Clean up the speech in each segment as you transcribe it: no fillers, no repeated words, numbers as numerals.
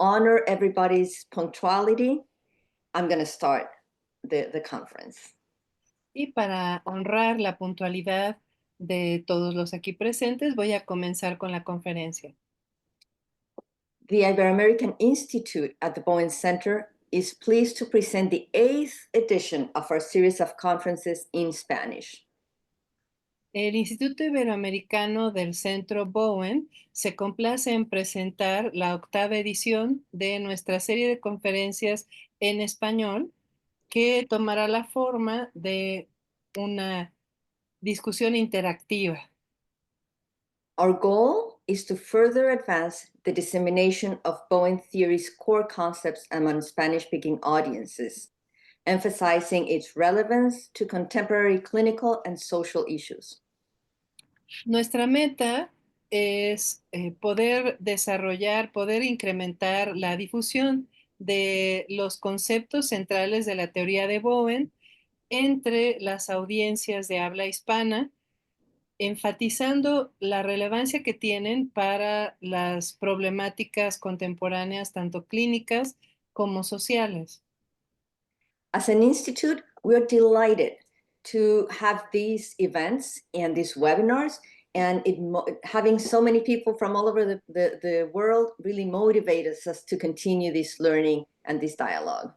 honor everybody's punctuality, I'm going to start the conference. Y para honrar la puntualidad de todos los aquí presentes, voy a comenzar con la conferencia. The Iberoamerican Institute at the Bowen Center is pleased to present the 8th edition of our series of conferences in Spanish. El Instituto Iberoamericano del Centro Bowen se complace en presentar la octava edición de nuestra serie de conferencias en español, que tomará la forma de una discusión interactiva. Our goal is to further advance the dissemination of Bowen theory's core concepts among Spanish-speaking audiences, emphasizing its relevance to contemporary clinical and social issues. Nuestra meta es poder desarrollar, poder incrementar la difusión de los conceptos centrales de la teoría de Bowen entre las audiencias de habla hispana, enfatizando la relevancia que tienen para las problemáticas contemporáneas, tanto clínicas como sociales. As an institute, we are delighted to have these events and these webinars, and having so many people from all over the world really motivates us to continue this learning and this dialogue.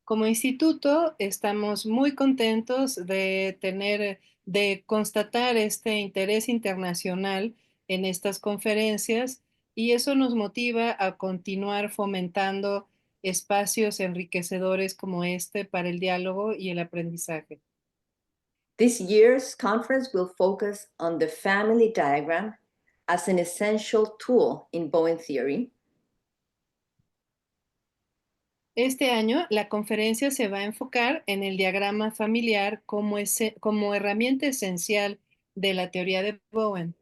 Como instituto, estamos muy contentos de constatar este interés internacional en estas conferencias, y eso nos motiva a continuar fomentando espacios enriquecedores como este para el diálogo y el aprendizaje. This year's conference will focus on the family diagram as an essential tool in Bowen theory. Este año, la conferencia se va a enfocar en el diagrama familiar como herramienta esencial de la teoría de Bowen.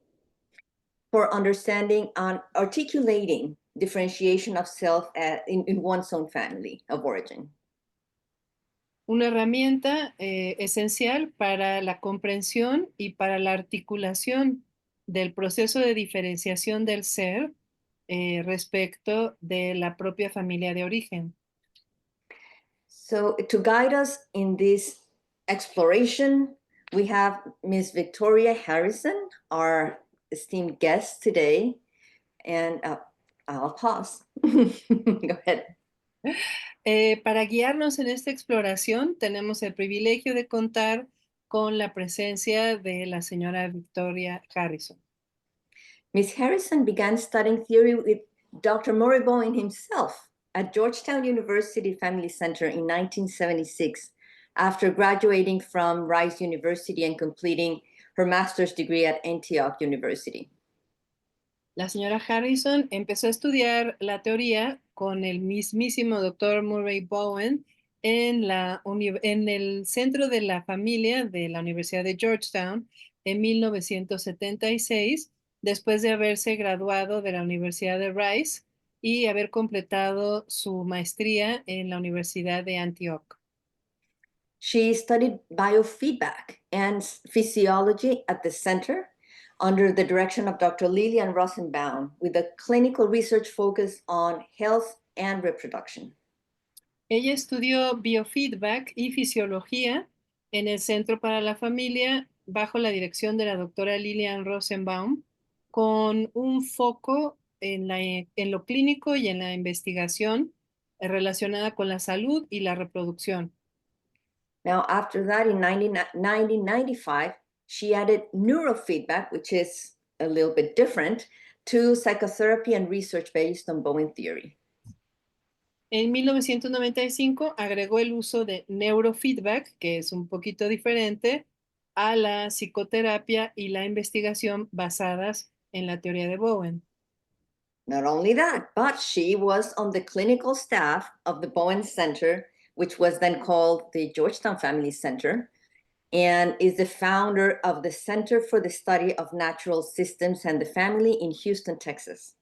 For understanding and articulating differentiation of self in one's own family of origin. Una herramienta esencial para la comprensión y para la articulación del proceso de diferenciación del ser respecto de la propia familia de origen. So to guide us in this exploration, we have Ms. Victoria Harrison, our esteemed guest today, and I'll pause. Go ahead. Para guiarnos en esta exploración, tenemos el privilegio de contar con la presencia de la señora Victoria Harrison. Ms. Harrison began studying theory with Dr. Murray Bowen himself at Georgetown University Family Center in 1976, after graduating from Rice University and completing her master's degree at Antioch University. La señora Harrison empezó a estudiar la teoría con el mismísimo Dr. Murray Bowen en el Centro de la Familia de la Universidad de Georgetown en 1976, después de haberse graduado de la Universidad de Rice y haber completado su maestría en la Universidad de Antioch. She studied biofeedback and physiology at the center under the direction of Dr. Lillian Rosenbaum, with a clinical research focus on health and reproduction. Ella estudió biofeedback y fisiología en el Centro para la Familia bajo la dirección de la doctora Lillian Rosenbaum, con un foco en lo clínico y en la investigación relacionada con la salud y la reproducción. Now, after that, in 1995, she added neurofeedback, which is a little bit different, to psychotherapy and research based on Bowen theory. En 1995 agregó el uso de neurofeedback, que es un poquito diferente, a la psicoterapia y la investigación basadas en la teoría de Bowen. Not only that, but she was on the clinical staff of the Bowen Center, which was then called the Georgetown Family Center, and is the founder of the Center for the Study of Natural Systems and the Family in Houston, Texas.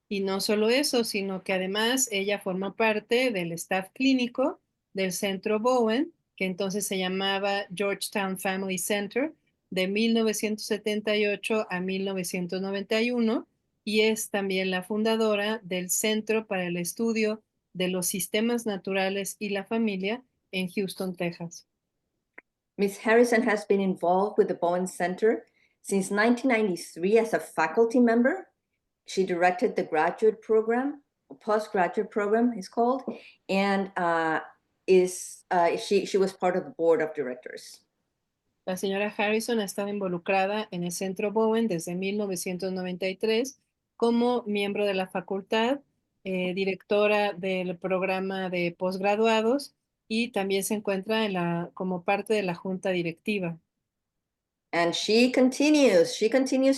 Y no solo eso, sino que además ella forma parte del staff clínico del Centro Bowen, que entonces se llamaba Georgetown Family Center, de 1978 a 1991, y es también la fundadora del Centro para el Estudio de los Sistemas Naturales y la Familia en Houston, Texas. Ms. Harrison has been involved with the Bowen Center since 1993 as a faculty member. She directed the graduate program, postgraduate program is called, and she was part of the board of directors. La señora Harrison ha estado involucrada en el Centro Bowen desde 1993 como miembro de la facultad, directora del programa de posgraduados y también se encuentra como parte de la junta directiva. And she continues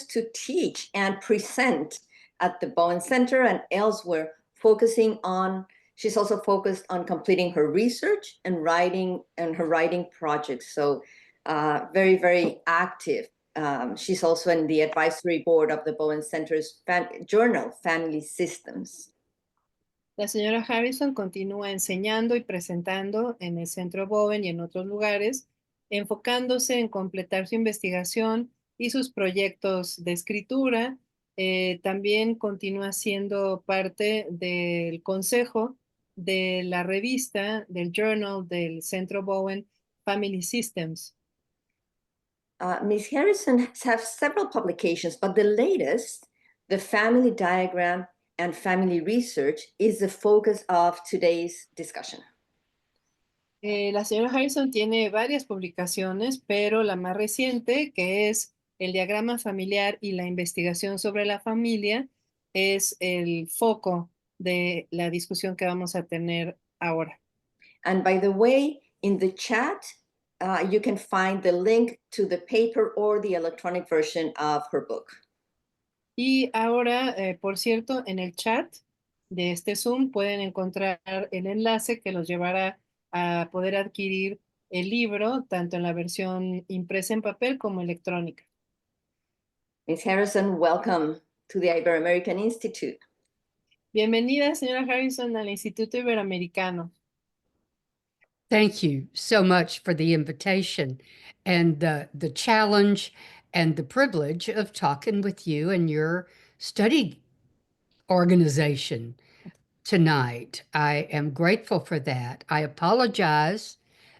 to teach and present at the Bowen Center and elsewhere, she's also focused on completing her research and her writing projects. So very, very active. She's also in the advisory board of the Bowen Center's journal, Family Systems. La señora Harrison continúa enseñando y presentando en el Centro Bowen y en otros lugares, enfocándose en completar su investigación y sus proyectos de escritura. También continúa siendo parte del consejo de la revista, del journal del Centro Bowen, Family Systems. Ms. Harrison has several publications, but the latest, the Family Diagram and Family Research, is the focus of today's discussion. La señora Harrison tiene varias publicaciones, pero la más reciente, que es el Diagrama Familiar y la Investigación sobre la Familia, es el foco de la discusión que vamos a tener ahora. And by the way, in the chat, you can find the link to the paper or the electronic version of her book. Y ahora, por cierto, en el chat de este Zoom pueden encontrar el enlace que los llevará a poder adquirir el libro, tanto en la versión impresa en papel como electrónica. Ms. Harrison, welcome to the Iberoamerican Institute. Bienvenida, señora Harrison, al Instituto Iberoamericano. Thank you so much for the invitation and the challenge and the privilege of talking with you and your study organization tonight. I am grateful for that. I apologize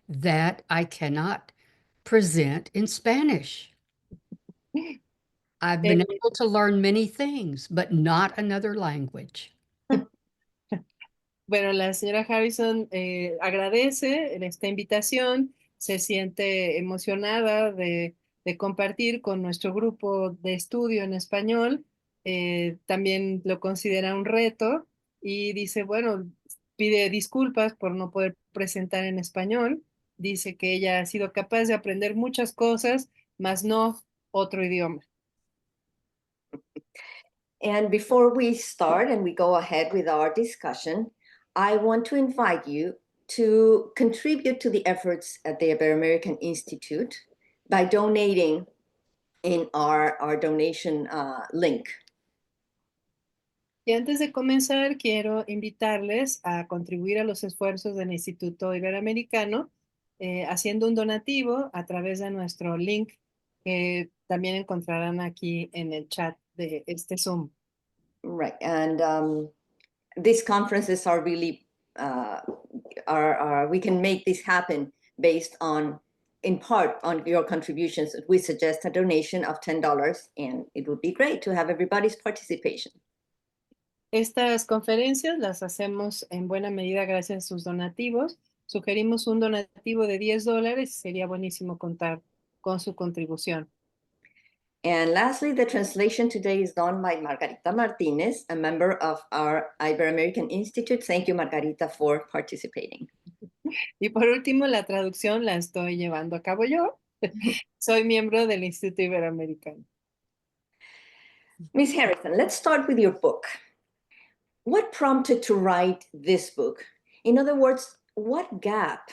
that I cannot present in Spanish. I've been able to learn many things, but not another language. Bueno, la señora Harrison agradece esta invitación, se siente emocionada de compartir con nuestro grupo de estudio en español. También lo considera un reto y dice, bueno, pide disculpas por no poder presentar en español. Dice que ella ha sido capaz de aprender muchas cosas, mas no otro idioma. And before we start and we go ahead with our discussion, I want to invite you to contribute to the efforts at the Iberoamerican Institute by donating in our donation link. Y antes de comenzar, quiero invitarles a contribuir a los esfuerzos del Instituto Iberoamericano haciendo un donativo a través de nuestro link que también encontrarán aquí en el chat de este Zoom. Right, and these conferences are really, we can make this happen based on, in part, on your contributions. We suggest a donation of $10, and it would be great to have everybody's participation. Estas conferencias las hacemos en buena medida gracias a sus donativos. Sugerimos un donativo de $10 y sería buenísimo contar con su contribución. And lastly, the translation today is done by Margarita Martinez, a member of our Iberoamerican Institute. Thank you, Margarita, for participating. Y por último, la traducción la estoy llevando a cabo yo. Soy miembro del Instituto Iberoamericano. Ms. Harrison, let's start with your book. What prompted to write this book? In other words, what gap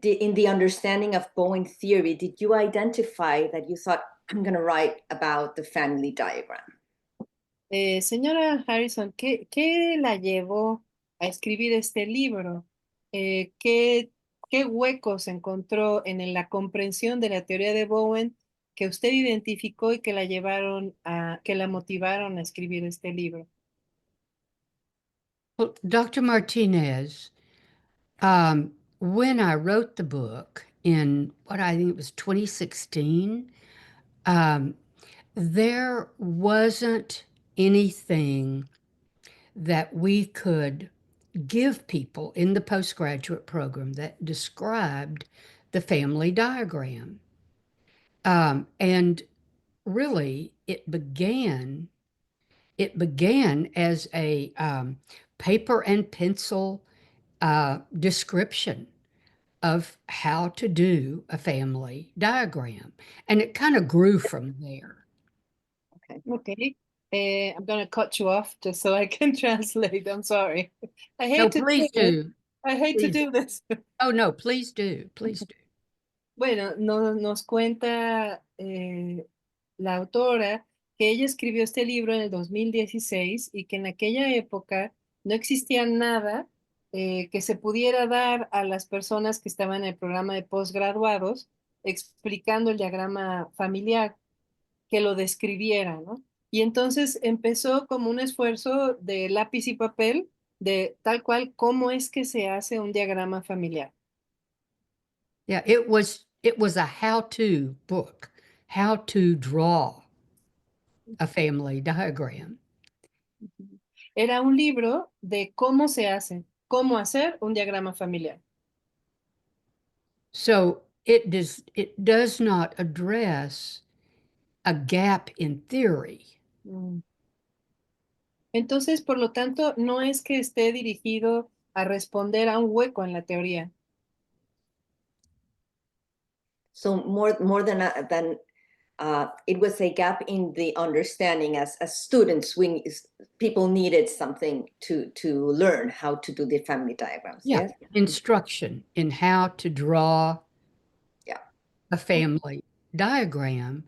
in the understanding of Bowen theory did you identify that you thought, I'm going to write about the family diagram? Señora Harrison, ¿qué la llevó a escribir este libro? ¿Qué huecos encontró en la comprensión de la teoría de Bowen que usted identificó y que la que la motivaron a escribir este libro? Well, Dr. Martinez, when I wrote the book in what I think it was 2016, there wasn't anything that we could give people in the postgraduate program that described the family diagram. And really, it began as a paper and pencil description of how to do a family diagram. And it kind of grew from there. Okay. I'm going to cut you off just so I can translate. I'm sorry. I hate No, to please do this. do. I hate to Please. do this. Oh, no, please do. Please do. Bueno, nos cuenta la autora que ella escribió este libro en el 2016 y que en aquella época no existía nada que se pudiera dar a las personas que estaban en el programa de posgraduados explicando el diagrama familiar, que lo describiera, ¿no? Y entonces empezó como un esfuerzo de lápiz y papel de tal cual cómo es que se hace un diagrama familiar. Yeah, it was a how-to book, how to draw a family diagram. Era un libro de cómo se hace, cómo hacer un diagrama familiar. So it does not address a gap in theory. Entonces, por lo tanto, no es que esté dirigido a responder a un hueco en la teoría. So more than it was a gap in the understanding as students. People needed something to learn how to do the family diagrams. Yeah, Yes. instruction in how to draw Yeah. a family diagram.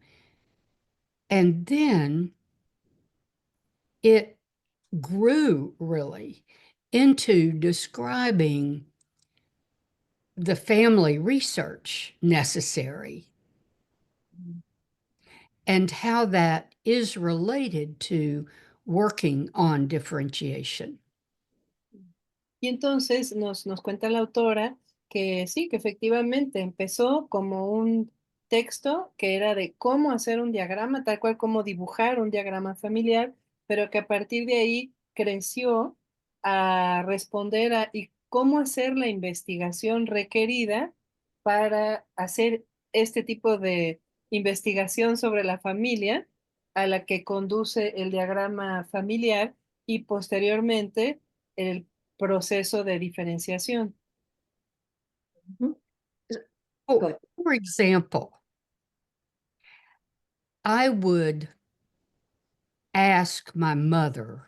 And then it grew really into describing the family research necessary and how that is related to working on differentiation. Y entonces nos cuenta la autora que sí, que efectivamente empezó como un texto que era de cómo hacer un diagrama, tal cual como dibujar un diagrama familiar, pero que a partir de ahí creció a responder a y cómo hacer la investigación requerida para hacer este tipo de investigación sobre la familia a la que conduce el diagrama familiar y posteriormente el proceso de diferenciación. Mhm. Oh, Go ahead. for example, I would ask my mother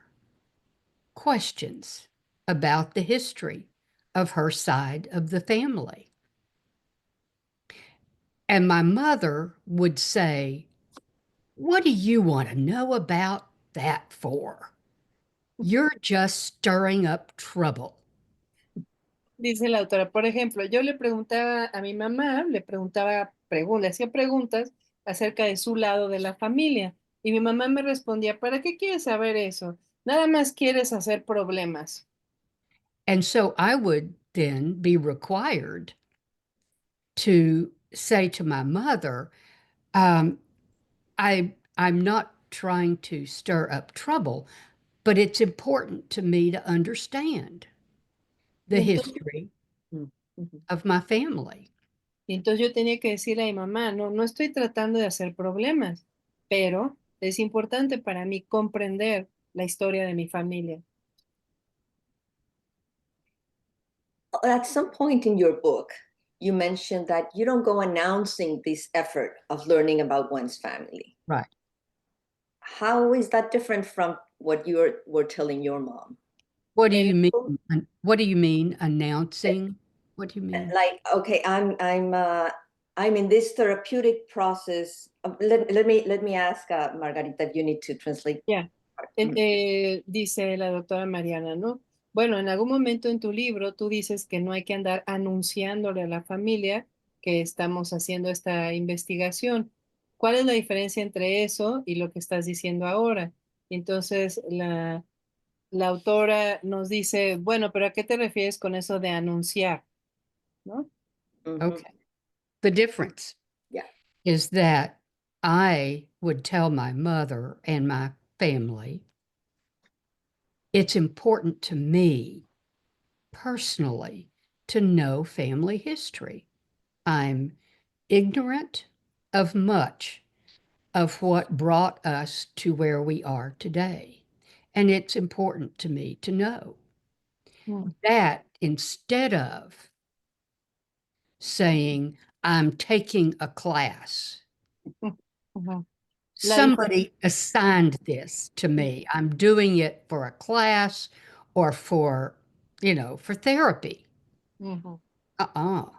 questions about the history of her side of the family. And my mother would say, "What do you want to know about that for? You're just stirring up trouble." Dice la autora, por ejemplo, yo le preguntaba a mi mamá, le hacía preguntas acerca de su lado de la familia. Y mi mamá me respondía, ¿para qué quieres saber eso? Nada más quieres hacer problemas. And so I would then be required to say to my mother, I'm not trying to stir up trouble, but it's important to me to understand the Y entonces, history Mm, mhm. of my family. yo tenía que decirle a mi mamá, no estoy tratando de hacer problemas, pero es importante para mí comprender la historia de mi familia. At some point in your book, you mentioned that you don't go announcing this effort of learning about one's family. Right. How is that different from what you were telling your mom? What do En you el- mean? What do you mean announcing? What do you mean? Like, okay, I'm in this therapeutic process. Let me ask Margarita if you need to translate. Ya. Dice la doctora Mariana, ¿no? Bueno, en algún momento en tu libro tú dices que no hay que andar anunciándole a la familia que estamos haciendo esta investigación. ¿cuál es la diferencia entre eso y lo que estás diciendo ahora? Entonces, la autora nos dice, bueno, pero ¿a qué te refieres con eso de anunciar? ¿No? Mhm. Okay. The difference Yeah. is that I would tell my mother and my family, it's important to me personally to know family history. I'm ignorant of much of what brought us to where we are today. And it's important to me to know that instead of saying, I'm taking a class, Ujú. La somebody assigned this to me. I'm doing it for a class or for, for therapy. Ujú. Uh-uh.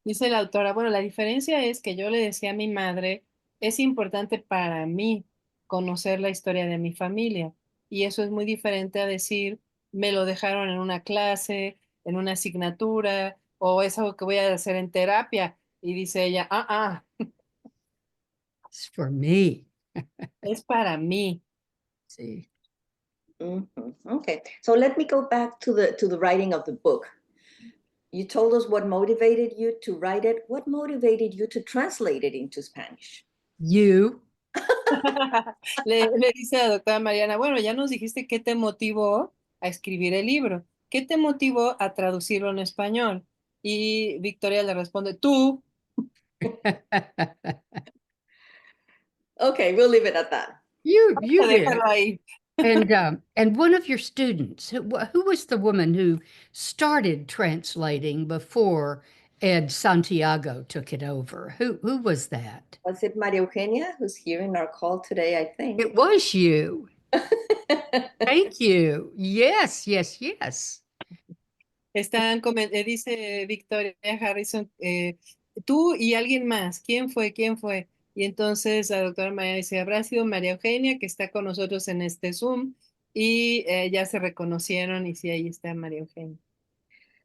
Dice la autora, bueno, la diferencia es que yo le decía a mi madre, es importante para mí conocer la historia de mi familia. Y eso es muy diferente a decir, me lo dejaron en una clase, en una asignatura, o es algo que voy a hacer en terapia. Y dice ella, It's for me. es para mí. See. Mhm. Okay, so let me go back to the writing of the book. You told us what motivated you to write it. What motivated you to translate it into Spanish? You. Le dice a la doctora Mariana, bueno, ya nos dijiste qué te motivó a escribir el libro, qué te motivó a traducirlo en español. Y Victoria le responde, tú. Okay, we'll leave it at that. You Déjalo did. ahí. And one of your students, who was the woman who started translating before Ed Santiago took it over? Who was that? Was it Maria Eugenia who's here in our call today, I think? It was you. Thank you. Yes, yes, yes. Dice Victoria Harrison, tú y alguien más, ¿quién fue? ¿Quién fue? Y entonces la doctora María dice, habrá sido María Eugenia, que está con nosotros en este Zoom, y ya se reconocieron, y sí, ahí está María Eugenia.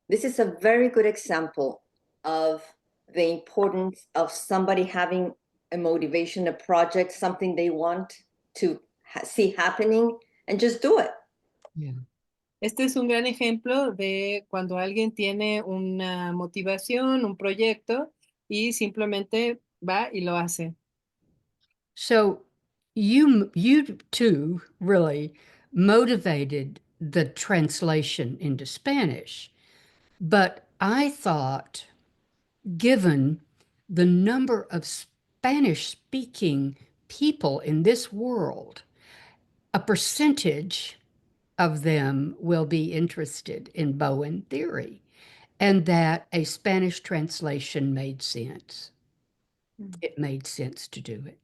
This is a very good example of the importance of somebody having a motivation, a project, something they want to see happening, and just do it. Yeah. Este es un gran ejemplo de cuando alguien tiene una motivación, un proyecto, y simplemente va y lo hace. So you too really motivated the translation into Spanish. But I thought, given the number of Spanish speaking people in this world, a percentage of them will be interested in Bowen theory, and that a Spanish translation made sense. It made sense to do it.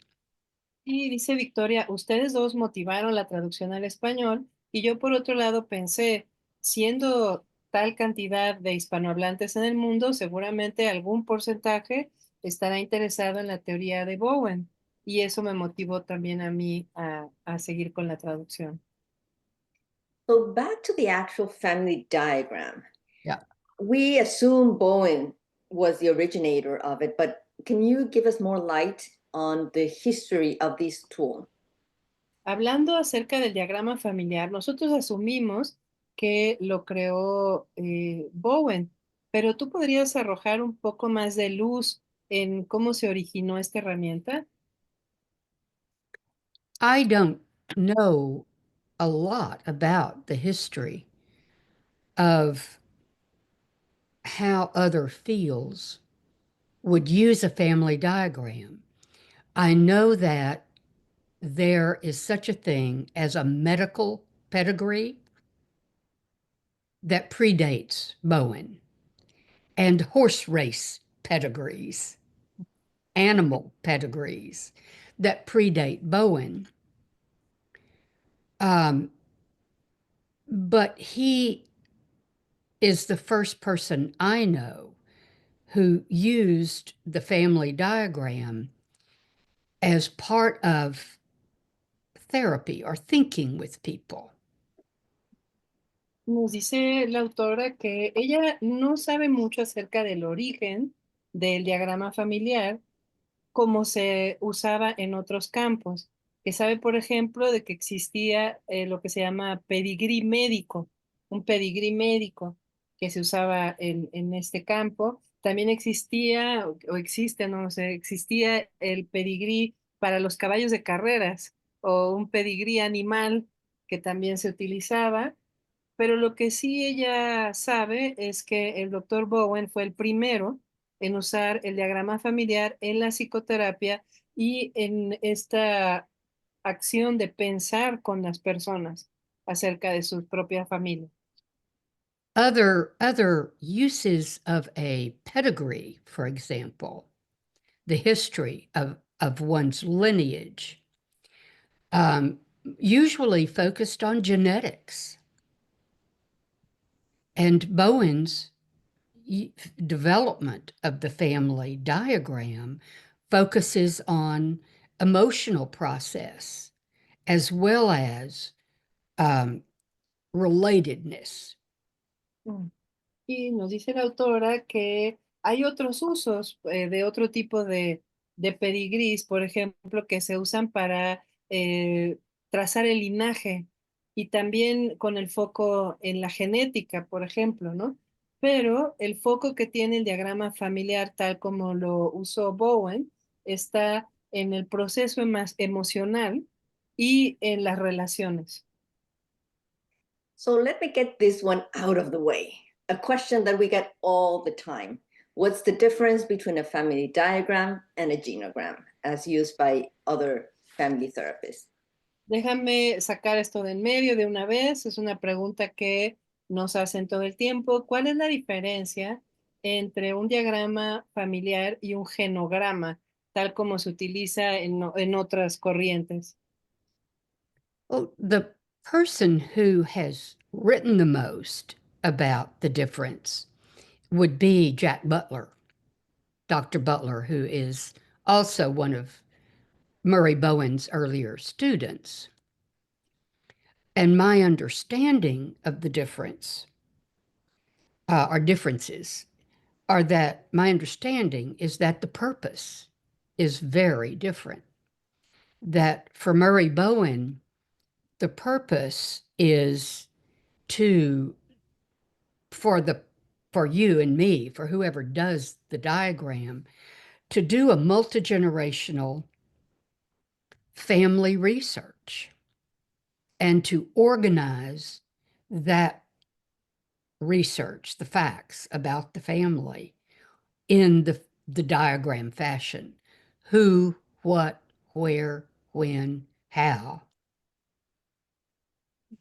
Y dice Victoria, ustedes dos motivaron la traducción al español y yo por otro lado pensé, siendo tal cantidad de hispanohablantes en el mundo, seguramente algún porcentaje estará interesado en la teoría de Bowen y eso me motivó también a mí a seguir con la traducción. So back to the actual family diagram. Yeah. We assume Bowen was the originator of it, but can you give us more light on the history of this tool? Hablando acerca del diagrama familiar, nosotros asumimos que lo creó Bowen, pero tú podrías arrojar un poco más de luz en cómo se originó esta herramienta. I don't know a lot about the history of how other fields would use a family diagram. I know that there is such a thing as a medical pedigree that predates Bowen, and horse race pedigrees, animal pedigrees that predate Bowen. But he is the first person I know who used the family diagram as part of therapy or thinking with people. Nos dice la autora que ella no sabe mucho acerca del origen del diagrama familiar, como se usaba en otros campos. Que sabe, por ejemplo, de que existía lo que se llama pedigrí médico, un pedigrí médico que se usaba en este campo. También existía, o existe, no sé, existía el pedigrí para los caballos de carreras o un pedigrí animal que también se utilizaba. Pero lo que sí ella sabe es que el doctor Bowen fue el primero en usar el diagrama familiar en la psicoterapia y en esta acción de pensar con las personas acerca de su propia familia. Other uses of a pedigree, for example, the history of one's lineage, usually focused on genetics. And Bowen's development of the family diagram focuses on emotional process as well as relatedness. Y nos dice la autora que hay otros usos de otro tipo de pedigrís, por ejemplo, que se usan para trazar el linaje y también con el foco en la genética, por ejemplo, ¿no? Pero el foco que tiene el diagrama familiar, tal como lo usó Bowen, está en el proceso más emocional y en las relaciones. So let me get this one out of the way. A question that we get all the time. What's the difference between a family diagram and a genogram as used by other family therapists? Déjame sacar esto de en medio de una vez. Es una pregunta que nos hacen todo el tiempo. ¿Cuál es la diferencia entre un diagrama familiar y un genograma, tal como se utiliza en otras corrientes? Well, the person who has written the most about the difference would be Jack Butler, Dr. Butler, who is also one of Murray Bowen's earlier students. And my understanding of the differences are that my understanding is that the purpose is very different. That for Murray Bowen, the purpose is for you and me, for whoever does the diagram, to do a multi-generational family research and to organize that research, the facts about the family, in the diagram fashion. Who, what, where, when, how.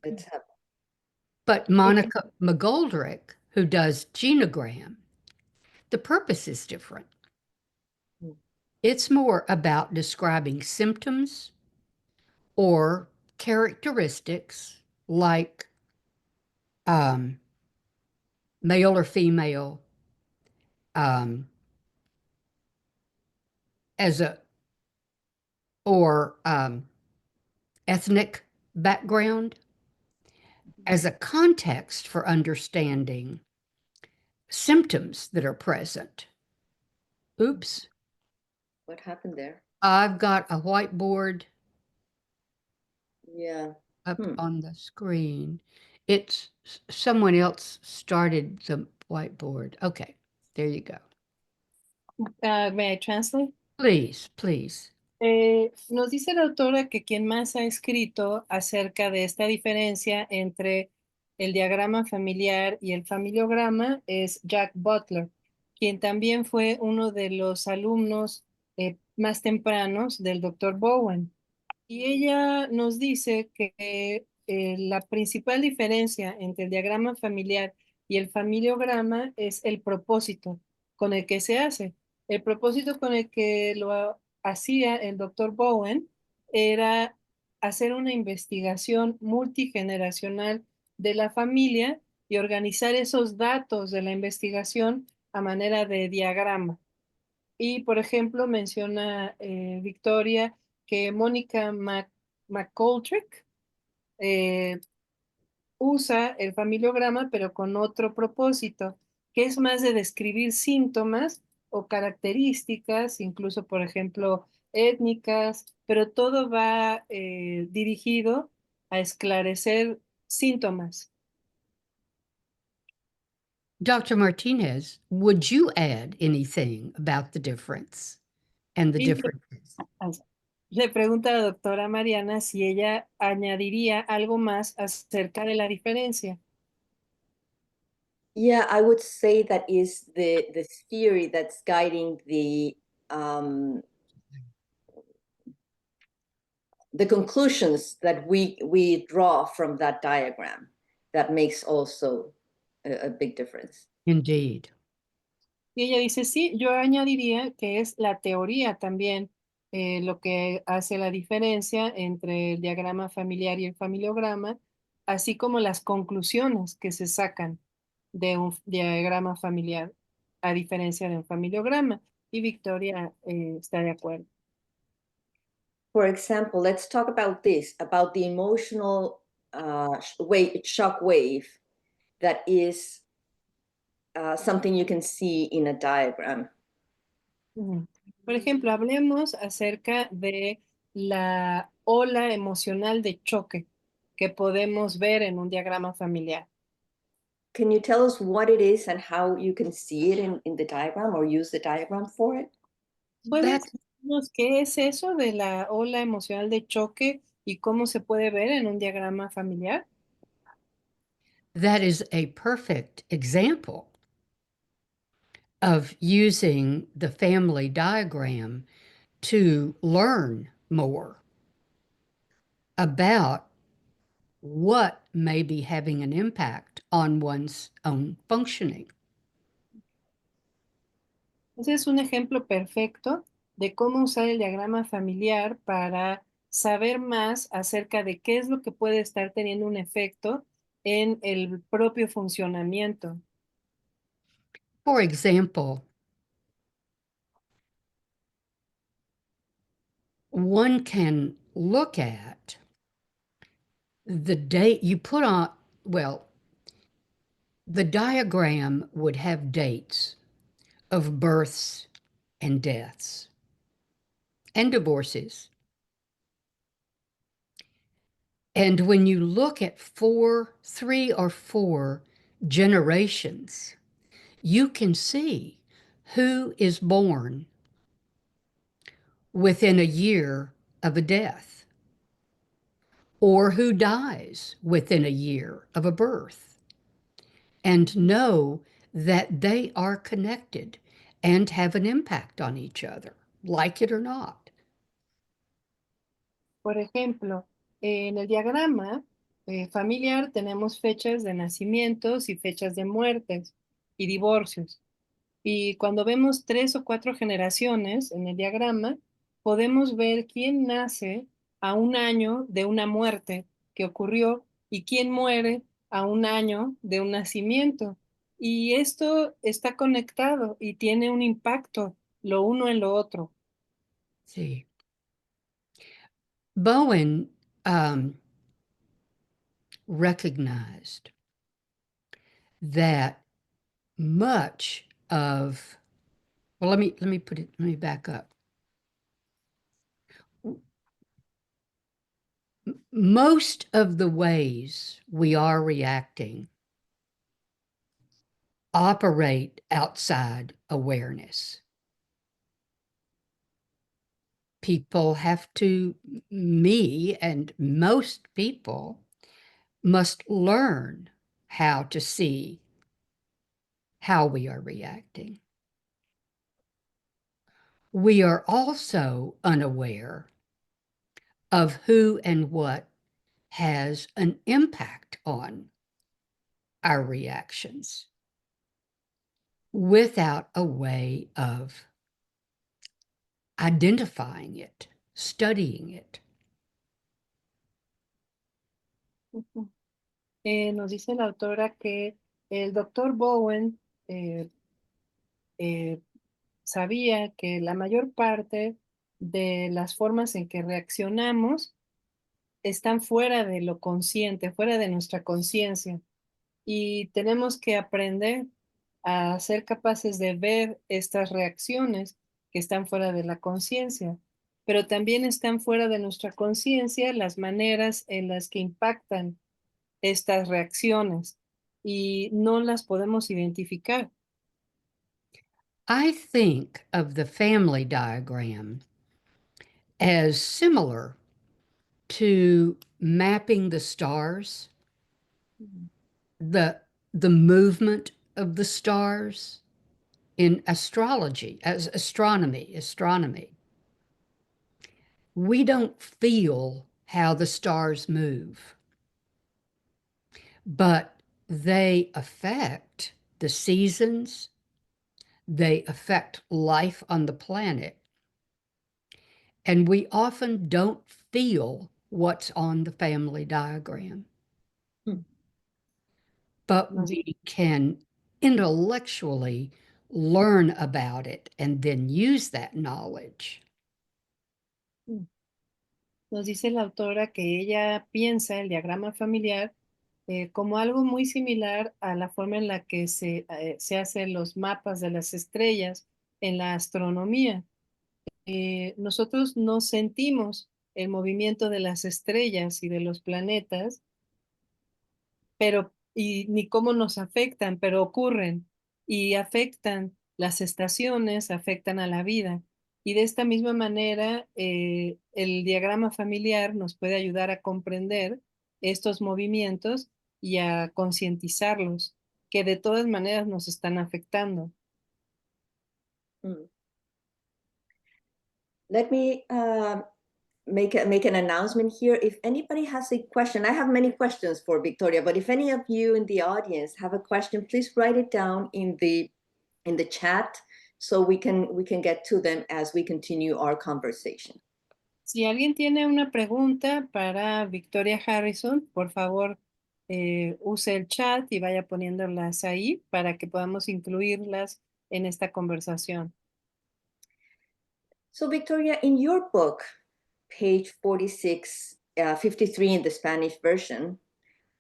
Let's have But Monica McGoldrick, who does genogram, the purpose is different. It's more about describing symptoms or characteristics like male or female, or ethnic background as a context for understanding symptoms that are present. Oops. what happened there. I've got a whiteboard Yeah. up on the screen. It's someone else started the whiteboard. Okay, there you go. May I translate? Please, please. Nos dice la autora que quien más ha escrito acerca de esta diferencia entre el diagrama familiar y el familiograma es Jack Butler, quien también fue uno de los alumnos más tempranos del doctor Bowen. Y ella nos dice que la principal diferencia entre el diagrama familiar y el familiograma es el propósito con el que se hace. El propósito con el que lo hacía el doctor Bowen era hacer una investigación multigeneracional de la familia y organizar esos datos de la investigación a manera de diagrama. Y, por ejemplo, menciona Victoria que Mónica McGoldrick usa el familiograma, pero con otro propósito, que es más de describir síntomas o características, incluso, por ejemplo, étnicas, pero todo va dirigido a esclarecer síntomas. Dr. Martinez, would you add anything about the difference and the Y differences? le pregunta a la doctora Mariana si ella añadiría algo más acerca de la diferencia. Yeah, I would say that is the theory that's guiding the conclusions that we draw from that diagram. That makes also a big difference. Indeed. Y ella dice, sí, yo añadiría que es la teoría también lo que hace la diferencia entre el diagrama familiar y el familiograma, así como las conclusiones que se sacan de un diagrama familiar, a diferencia de un familiograma. Y Victoria está de acuerdo. For example, let's talk about this, about the emotional shock wave that is something you can see in a diagram. Por ejemplo, hablemos acerca de la ola emocional de choque que podemos ver en un diagrama familiar. Can you tell us what it is and how you can see it in the diagram or use the diagram for it? ¿Puedes That, decirnos qué es eso de la ola emocional de choque y cómo se puede ver en un diagrama familiar? that is a perfect example of using the family diagram to learn more about what may be having an impact on one's own functioning. Ese es un ejemplo perfecto de cómo usar el diagrama familiar para saber más acerca de qué es lo que puede estar teniendo un efecto en el propio funcionamiento. For example, one can look at the date you put on, well, the diagram would have dates of births and deaths and divorces. And when you look at three or four generations, you can see who is born within a year of a death or who dies within a year of a birth, and know that they are connected and have an impact on each other, like it or not. Por ejemplo, en el diagrama familiar tenemos fechas de nacimientos y fechas de muertes y divorcios. Y cuando vemos 3 o 4 generaciones en el diagrama, podemos ver quién nace a un año de una muerte que ocurrió y quién muere a un año de un nacimiento. Y esto está conectado y tiene un impacto lo uno en lo otro. See, Bowen recognized that much of, well, let me back up. Most of the ways we are reacting operate outside awareness. People have to, me and most people must learn how to see how we are reacting. We are also unaware of who and what has an impact on our reactions without a way of identifying it, studying it. Nos dice la autora que el doctor Bowen sabía que la mayor parte de las formas en que reaccionamos están fuera de lo consciente, fuera de nuestra conciencia. Y tenemos que aprender a ser capaces de ver estas reacciones que están fuera de la conciencia, pero también están fuera de nuestra conciencia las maneras en las que impactan estas reacciones y no las podemos identificar. I think of the family diagram as similar to mapping the stars, the the movement of the stars in astrology, as astronomy. We don't feel how the stars move, but they affect the seasons, they affect life on the planet, and we often don't feel what's on the family diagram. Hmm. But Nos, we can intellectually learn about it and then use that knowledge. nos dice la autora que ella piensa el diagrama familiar como algo muy similar a la forma en la que se hacen los mapas de las estrellas en la astronomía. Nosotros no sentimos el movimiento de las estrellas y de los planetas, pero ni cómo nos afectan, pero ocurren y afectan las estaciones, afectan a la vida. Y de esta misma manera, el diagrama familiar nos puede ayudar a comprender estos movimientos y a concientizarlos, que de todas maneras nos están afectando. Mm. Let me make an announcement here. If anybody has a question, I have many questions for Victoria, but if any of you in the audience have a question, please write it down in the chat so we can get to them as we continue our conversation. Si alguien tiene una pregunta para Victoria Harrison, por favor, use el chat y vaya poniéndolas ahí para que podamos incluirlas en esta conversación. So Victoria, in your book, page 46, 53 in the Spanish version,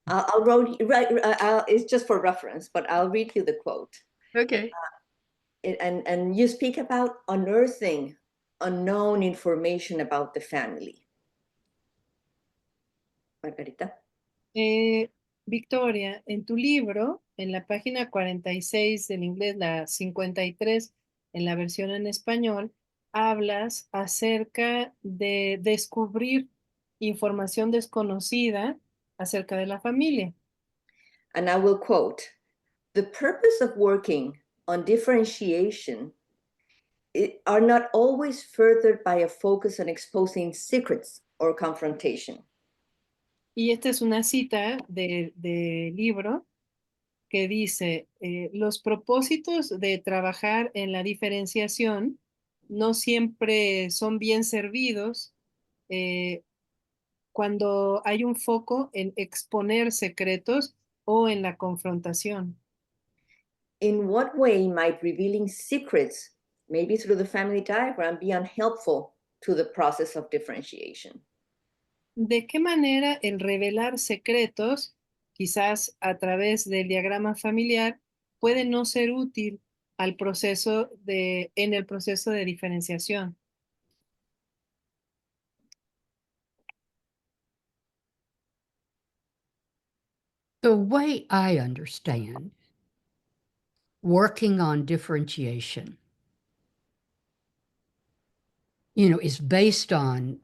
it's just for reference, but I'll read you the quote. Okay. And you speak about unearthing unknown information about the family. Margarita. Victoria, en tu libro, en la página 46 del inglés, la 53 en la versión en español, hablas acerca de descubrir información desconocida acerca de la familia. And I will quote, "The purpose of working on differentiation are not always furthered by a focus on exposing secrets or confrontation. Y esta es una cita del libro que dice, los propósitos de trabajar en la diferenciación no siempre son bien servidos cuando hay un foco en exponer secretos o en la confrontación. In what way might revealing secrets, maybe through the family diagram, be unhelpful to the process of differentiation? ¿De qué manera el revelar secretos, quizás a través del diagrama familiar, puede no ser útil en el proceso de diferenciación? The way I understand working on differentiation, is based on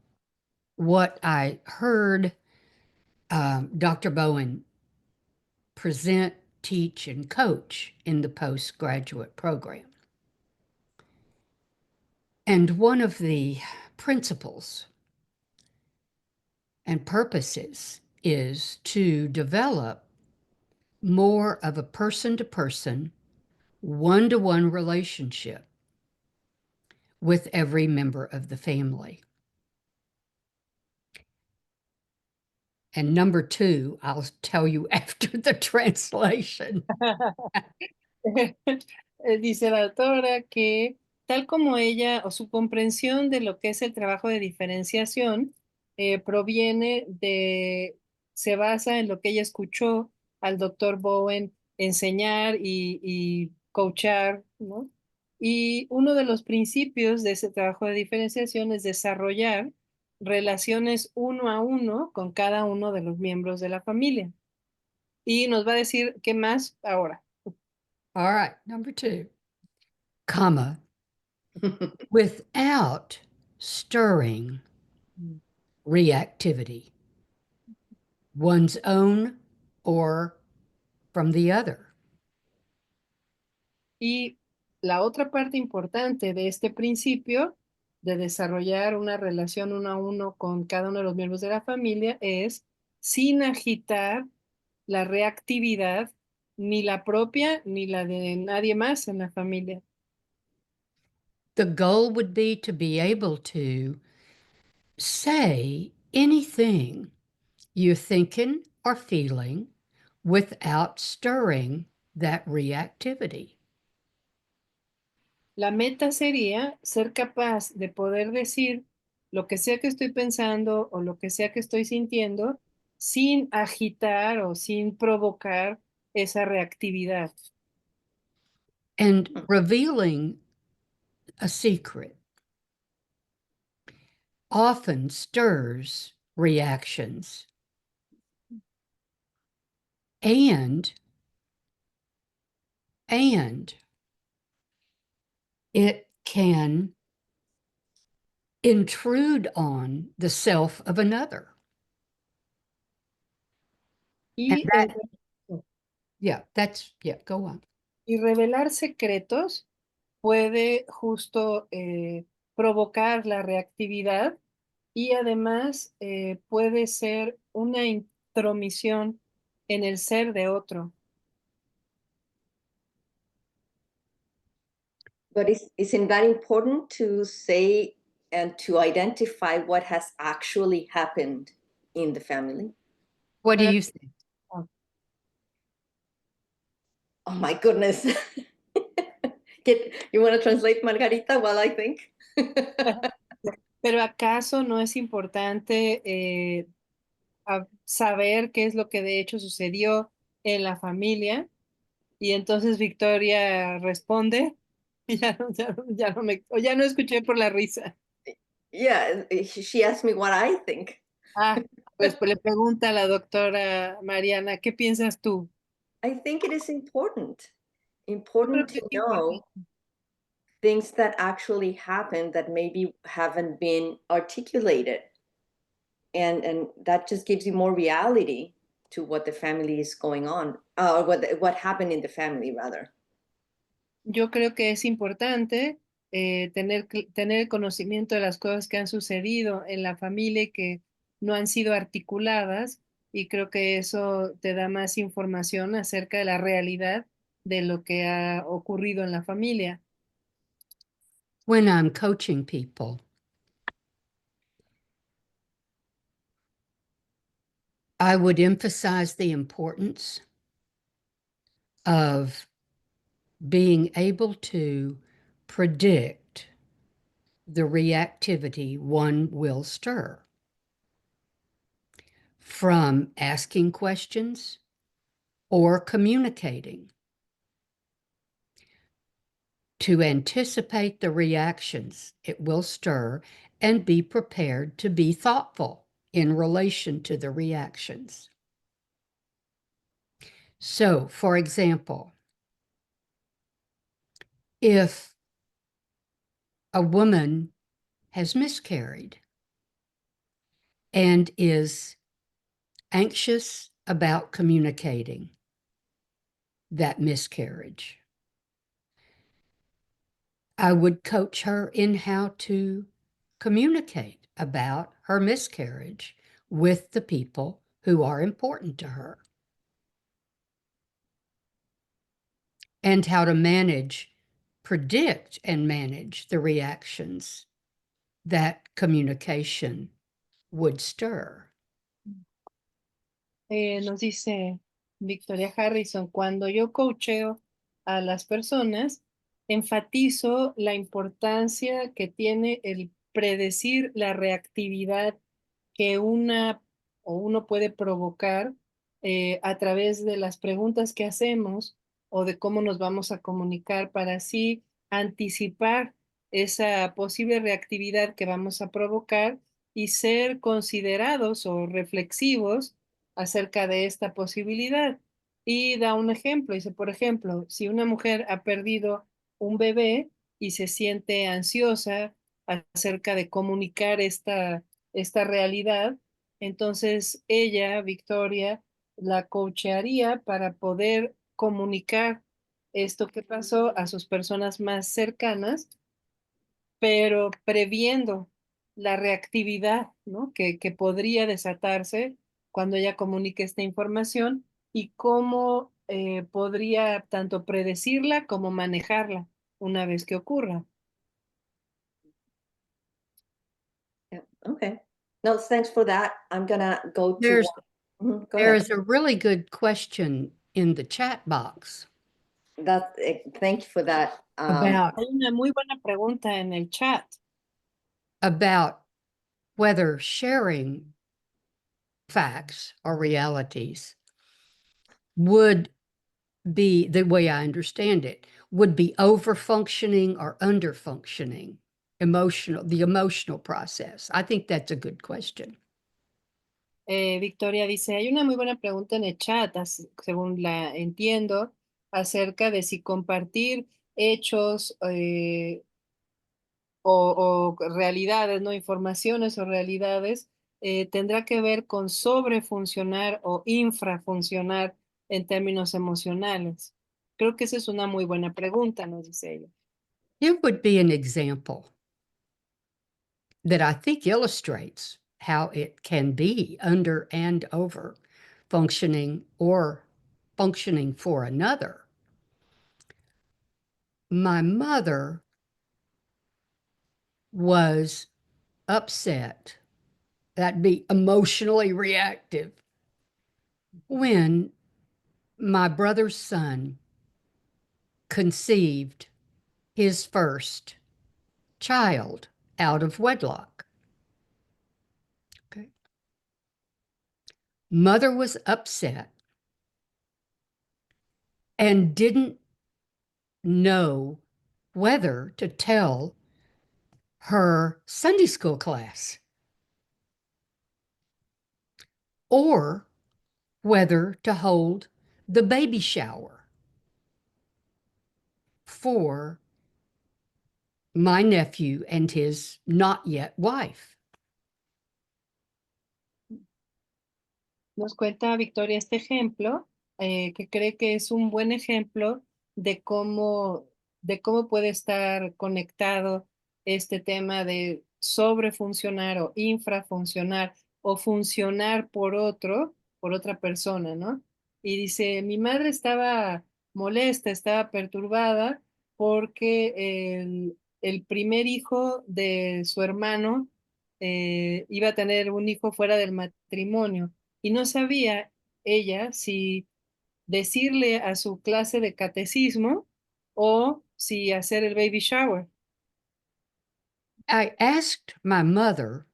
what I heard Dr. Bowen present, teach, and coach in the postgraduate program. And one of the principles and purposes is to develop more of a person-to-person, one-to-one relationship with every member of the family. And number two, I'll tell you after the translation. Dice la autora que tal como ella o su comprensión de lo que es el trabajo de diferenciación se basa en lo que ella escuchó al doctor Bowen enseñar y coachar, ¿no? Y uno de los principios de ese trabajo de diferenciación es desarrollar relaciones uno a uno con cada uno de los miembros de la familia. Y nos va a decir qué más ahora. All right, number 2, comma, without stirring reactivity, one's own or from the other. Y la otra parte importante de este principio de desarrollar una relación uno a uno con cada uno de los miembros de la familia es sin agitar la reactividad, ni la propia ni la de nadie más en la familia. The goal would be to be able to say anything you're thinking or feeling without stirring that reactivity. La meta sería ser capaz de poder decir lo que sea que estoy pensando o lo que sea que estoy sintiendo sin agitar o sin provocar esa reactividad. And revealing a secret often stirs reactions and it can intrude on the self of another. And Y, that, go on. y revelar secretos puede justo provocar la reactividad y además puede ser una intromisión en el ser de otro. But isn't that important to say and to identify what has actually happened in the family? What do Para- you think? Oh my goodness. You want to translate, Margarita, while I think? Pero ¿acaso no es importante saber qué es lo que de hecho sucedió en la familia? Y entonces Victoria responde, ya no escuché por la risa. Yeah, she asked me what I think. Pues le pregunta a la doctora Mariana, ¿qué piensas tú? I think it is important Yo creo to que es know importante. things that actually happened that maybe haven't been articulated. And that just gives you more reality to what the family is going on, or what happened in the family, rather. Yo creo que es importante tener conocimiento de las cosas que han sucedido en la familia y que no han sido articuladas, y creo que eso te da más información acerca de la realidad de lo que ha ocurrido en la familia. When I'm coaching people, I would emphasize the importance of being able to predict the reactivity one will stir from asking questions or communicating, to anticipate the reactions it will stir and be prepared to be thoughtful in relation to the reactions. So, for example, if a woman has miscarried and is anxious about communicating that miscarriage, I would coach her in how to communicate about her miscarriage with the people who are important to her, and how to predict and manage the reactions that communication would stir. Nos dice Victoria Harrison, cuando yo coacheo a las personas, enfatizo la importancia que tiene el predecir la reactividad que uno puede provocar a través de las preguntas que hacemos o de cómo nos vamos a comunicar para así anticipar esa posible reactividad que vamos a provocar y ser considerados o reflexivos acerca de esta posibilidad. Y da un ejemplo, dice, por ejemplo, si una mujer ha perdido un bebé y se siente ansiosa acerca de comunicar esta realidad, entonces ella, Victoria, la coachearía para poder comunicar esto que pasó a sus personas más cercanas, pero previendo la reactividad, ¿no? que podría desatarse cuando ella comunique esta información y cómo podría tanto predecirla como manejarla una vez que ocurra. Yeah, okay. No, thanks for that. I'm gonna go to There's go ahead. There's a really good question in the chat box Thank you for that. about Hay una muy buena pregunta en el chat. about whether sharing facts or realities would be, the way I understand it, would be over functioning or under functioning the emotional process. I think that's a good question. Victoria dice, hay una muy buena pregunta en el chat, según la entiendo, acerca de si compartir hechos o realidades, ¿no? Informaciones o realidades tendrá que ver con sobrefuncionar o infrafuncionar en términos emocionales. Creo que esa es una muy buena pregunta, nos dice ella. Here would be an example that I think illustrates how it can be under and over functioning or functioning for another. My mother was upset, that'd be emotionally reactive, when my brother's son conceived his first child out of wedlock. Okay. Mother was upset and didn't know whether to tell her Sunday school class or whether to hold the baby shower for my nephew and his not yet wife. Nos cuenta Victoria este ejemplo, que cree que es un buen ejemplo de cómo puede estar conectado este tema de sobrefuncionar o infrafuncionar o funcionar por otra persona, ¿no? Y dice, mi madre estaba molesta, estaba perturbada porque el primer hijo de su hermano iba a tener un hijo fuera del matrimonio y no sabía ella si decirle a su clase de catecismo o si hacer el baby shower. I asked my mother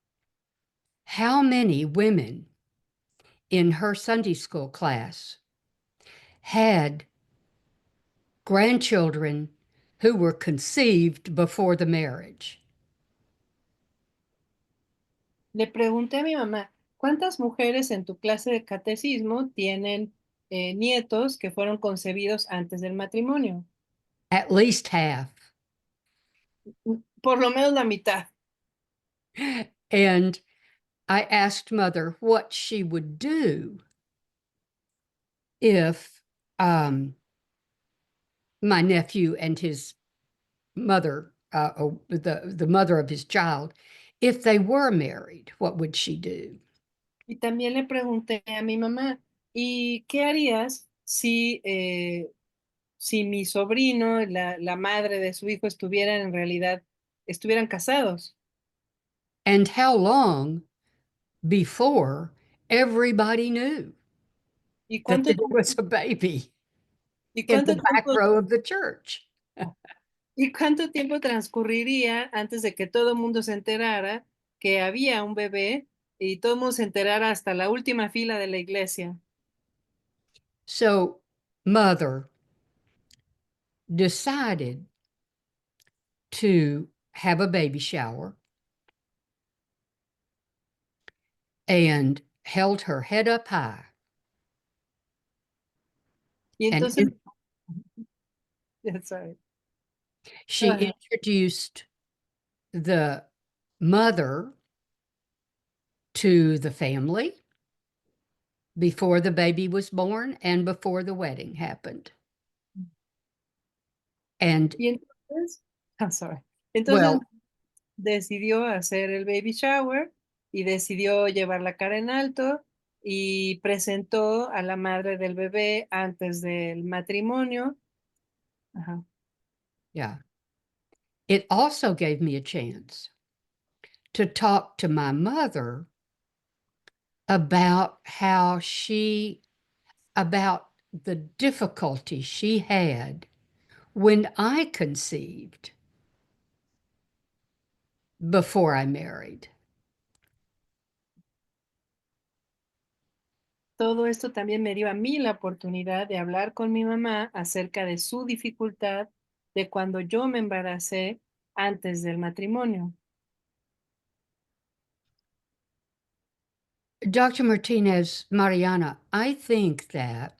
how many women in her Sunday school class had grandchildren who were conceived before the marriage. Le pregunté a mi mamá, ¿cuántas mujeres en tu clase de catecismo tienen nietos que fueron concebidos antes del matrimonio? At least half. Por lo menos la mitad. And I asked Mother what she would do if my nephew and his mother, the mother of his child, if they were married, what would she do? Y también le pregunté a mi mamá, ¿y qué harías si mi sobrino, la madre de su hijo, estuvieran casados? And how long before everybody knew ¿Y that cuánto there tiempo, was a baby y in cuánto the back tiempo, row of the church? y cuánto tiempo transcurriría antes de que todo el mundo se enterara que había un bebé y todo el mundo se enterara hasta la última fila de la iglesia? So, Mother decided to have a baby shower and held her head up high. Y And entonces, sorry. she Ajá. introduced the mother to the family before the baby was born and before the wedding happened. And Y entonces, sorry. Entonces well, decidió hacer el baby shower y decidió llevar la cara en alto y presentó a la madre del bebé antes del matrimonio. Ajá. yeah. It also gave me a chance to talk to my mother about about the difficulty she had when I conceived before I married. Todo esto también me dio a mí la oportunidad de hablar con mi mamá acerca de su dificultad de cuando yo me embaracé antes del matrimonio. Dr. Martinez Mariana, I think that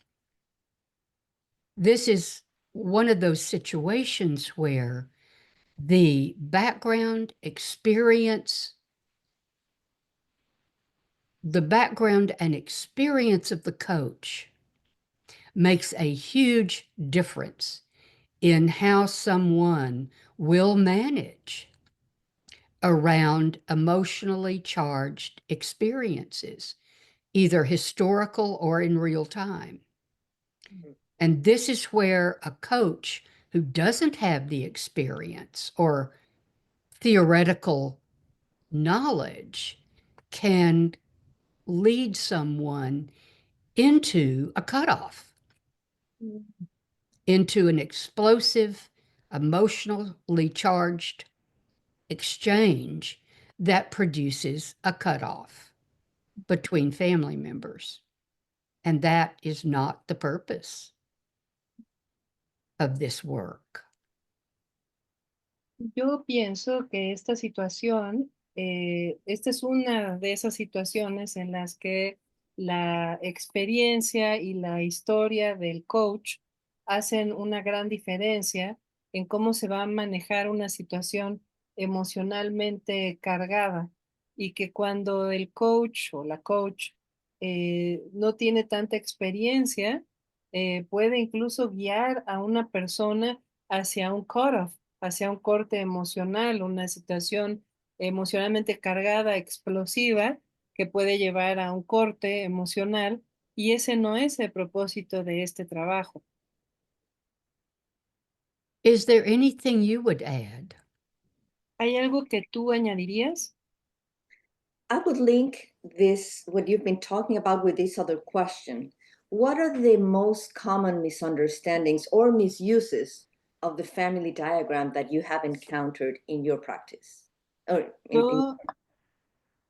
this is one of those situations where the background experience, the background and experience of the coach makes a huge difference in how someone will manage around emotionally charged experiences, either historical or in real time. And this is where a coach who doesn't have the experience or theoretical knowledge can lead someone into a cutoff, into an explosive, emotionally charged exchange that produces a cutoff between family members. And that is not the purpose of this work. Yo pienso que esta situación, esta es una de esas situaciones en las que la experiencia y la historia del coach hacen una gran diferencia en cómo se va a manejar una situación emocionalmente cargada y que cuando el coach o la coach no tiene tanta experiencia, puede incluso guiar a una persona hacia un cutoff, hacia un corte emocional, una situación emocionalmente cargada, explosiva, que puede llevar a un corte emocional, y ese no es el propósito de este trabajo. Is there anything you would add? ¿Hay algo que tú añadirías? I would link this, what you've been talking about, with this other question. What are the most common misunderstandings or misuses of the family diagram that you have encountered in your practice? Or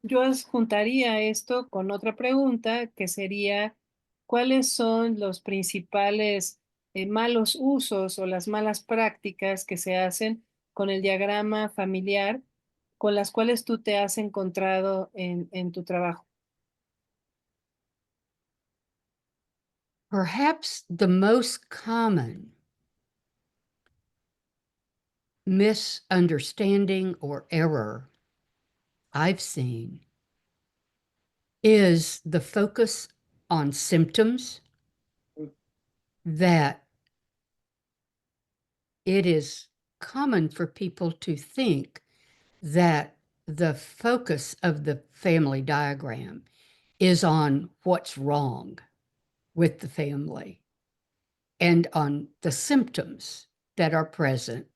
Yo adjuntaría esto con otra pregunta que sería, ¿cuáles son los principales malos usos o las malas prácticas que se hacen con el diagrama familiar con las cuales tú te has encontrado en tu trabajo? Perhaps the most common misunderstanding or error I've seen is the focus on symptoms, that it is common for people to think that the focus of the family diagram is on what's wrong with the family and on the symptoms that are present.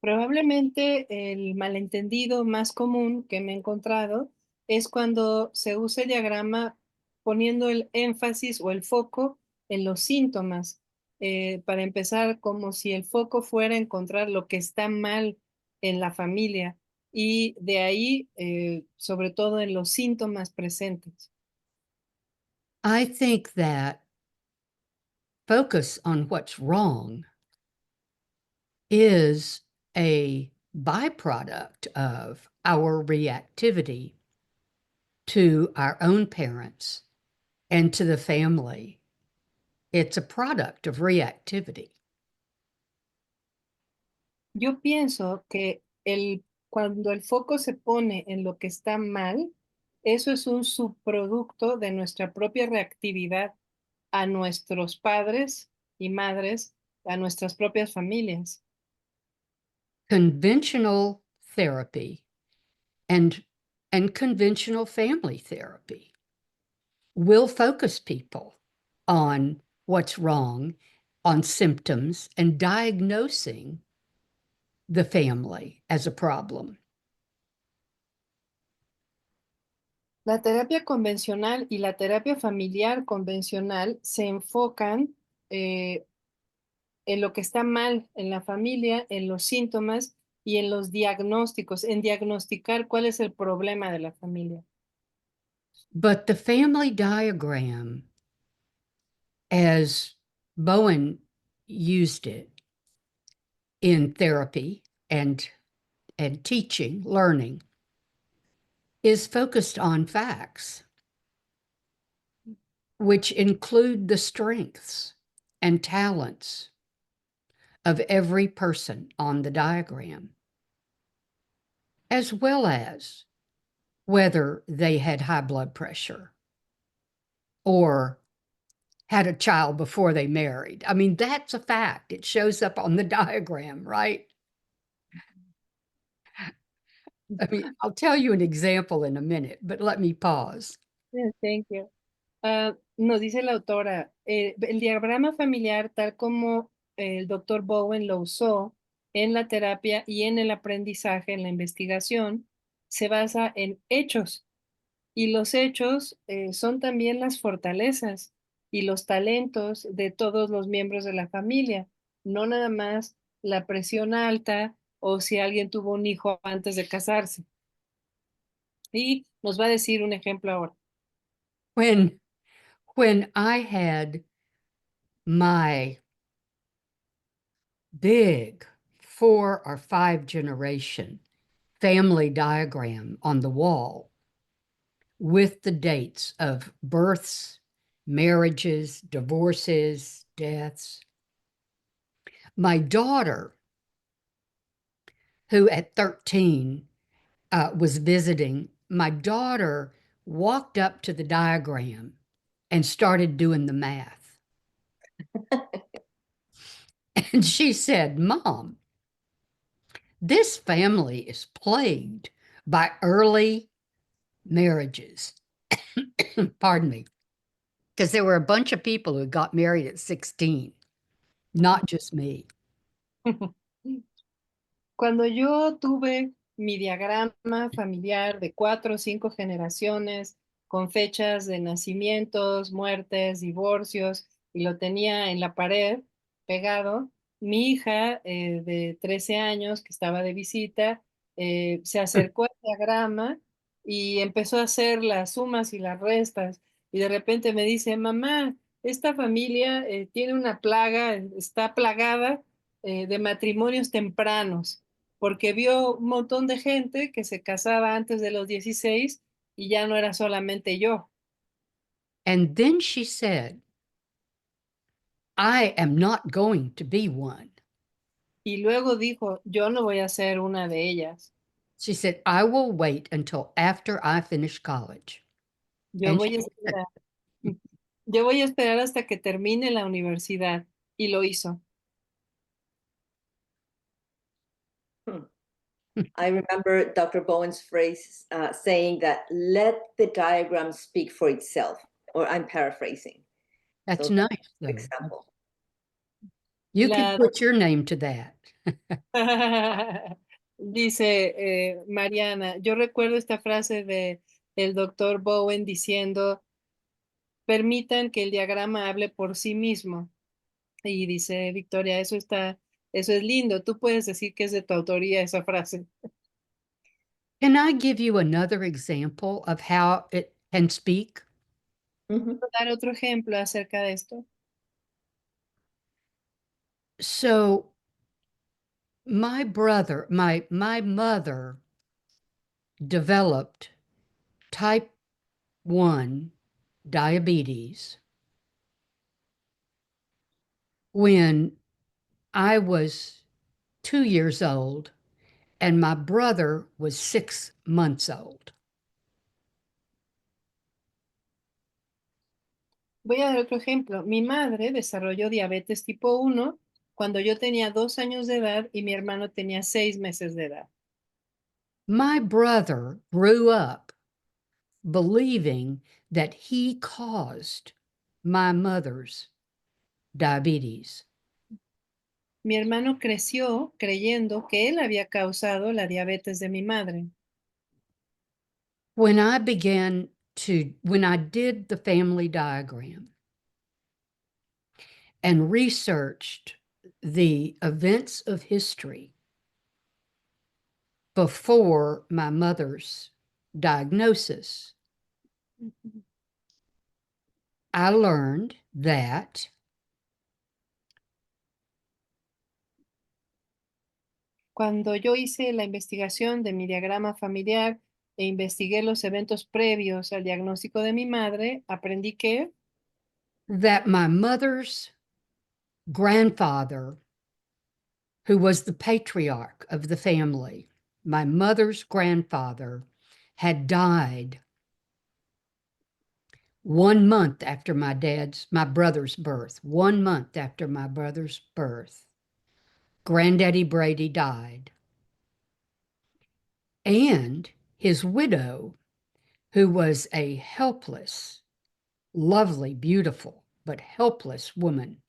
Probablemente el malentendido más común que me he encontrado es cuando se usa el diagrama poniendo el énfasis o el foco en los síntomas. Para empezar, como si el foco fuera encontrar lo que está mal en la familia y de ahí, sobre todo en los síntomas presentes. I think that focus on what's wrong is a byproduct of our reactivity to our own parents and to the family. It's a product of reactivity. Yo pienso que cuando el foco se pone en lo que está mal, eso es un subproducto de nuestra propia reactividad a nuestros padres y madres, a nuestras propias familias. Conventional therapy and conventional family therapy will focus people on what's wrong, on symptoms, and diagnosing the family as a problem. La terapia convencional y la terapia familiar convencional se enfocan en lo que está mal en la familia, en los síntomas y en los diagnósticos, en diagnosticar cuál es el problema de la familia. But the family diagram, as Bowen used it in therapy and teaching, learning, is focused on facts, which include the strengths and talents of every person on the diagram, as well as whether they had high blood pressure or had a child before they married. I mean, that's a fact. It shows up on the diagram, right? I mean, I'll tell you an example in a minute, but let me pause. Yeah, thank you. Nos dice la autora, el diagrama familiar, tal como el doctor Bowen lo usó en la terapia y en el aprendizaje, en la investigación, se basa en hechos. Y los hechos son también las fortalezas y los talentos de todos los miembros de la familia, no nada más la presión alta o si alguien tuvo un hijo antes de casarse. Y nos va a decir un ejemplo ahora. When I had my big 4 or 5 generation family diagram on the wall with the dates of births, marriages, divorces, deaths, my daughter, who at 13 was visiting, my daughter walked up to the diagram and started doing the math. And she said, "Mom, this family is plagued by early marriages." Pardon me. Because there were a bunch of people who got married at 16, not just me. Cuando yo tuve mi diagrama familiar de 4 o 5 generaciones con fechas de nacimientos, muertes, divorcios, y lo tenía en la pared pegado, mi hija de 13 años que estaba de visita se acercó al diagrama y empezó a hacer las sumas y las restas y de repente me dice, mamá, esta familia tiene una plaga, está plagada de matrimonios tempranos porque vio un montón de gente que se casaba antes de los 16 y ya no era solamente yo. And then she said, "I am not going to be one." Y luego dijo, yo no voy a ser una de ellas. She said, "I will wait until after I finish college." Yo And voy a esperar. Yo voy a esperar hasta que termine la universidad. Y lo hizo. I remember Dr. Bowen's phrase saying that, let the diagram speak for itself, or I'm paraphrasing. That's So nice, that's though. an example. You could put your name to that. Dice Mariana, yo recuerdo esta frase de el doctor Bowen diciendo, permitan que el diagrama hable por sí mismo. Y dice Victoria, eso es lindo. Tú puedes decir que es de tu autoría esa frase. Can I give you another example of how it can speak? Mhm. Dar otro ejemplo acerca de esto. So my mother developed type 1 diabetes when I was 2 years old and my brother was 6 months old. Voy a dar otro ejemplo. Mi madre desarrolló diabetes tipo 1 cuando yo tenía 2 años de edad y mi hermano tenía 6 meses de edad. My brother grew up believing that he caused my mother's diabetes. Mi hermano creció creyendo que él había causado la diabetes de mi madre. When I did the family diagram and researched the events of history before my mother's diagnosis, I learned that Cuando yo hice la investigación de mi diagrama familiar e investigué los eventos previos al diagnóstico de mi madre, aprendí que my mother's grandfather, who was the patriarch of the family, my mother's grandfather, had died 1 month after my brother's birth. 1 month after my brother's birth, Granddaddy Brady died. And his widow, who was a helpless, lovely, beautiful, but helpless woman,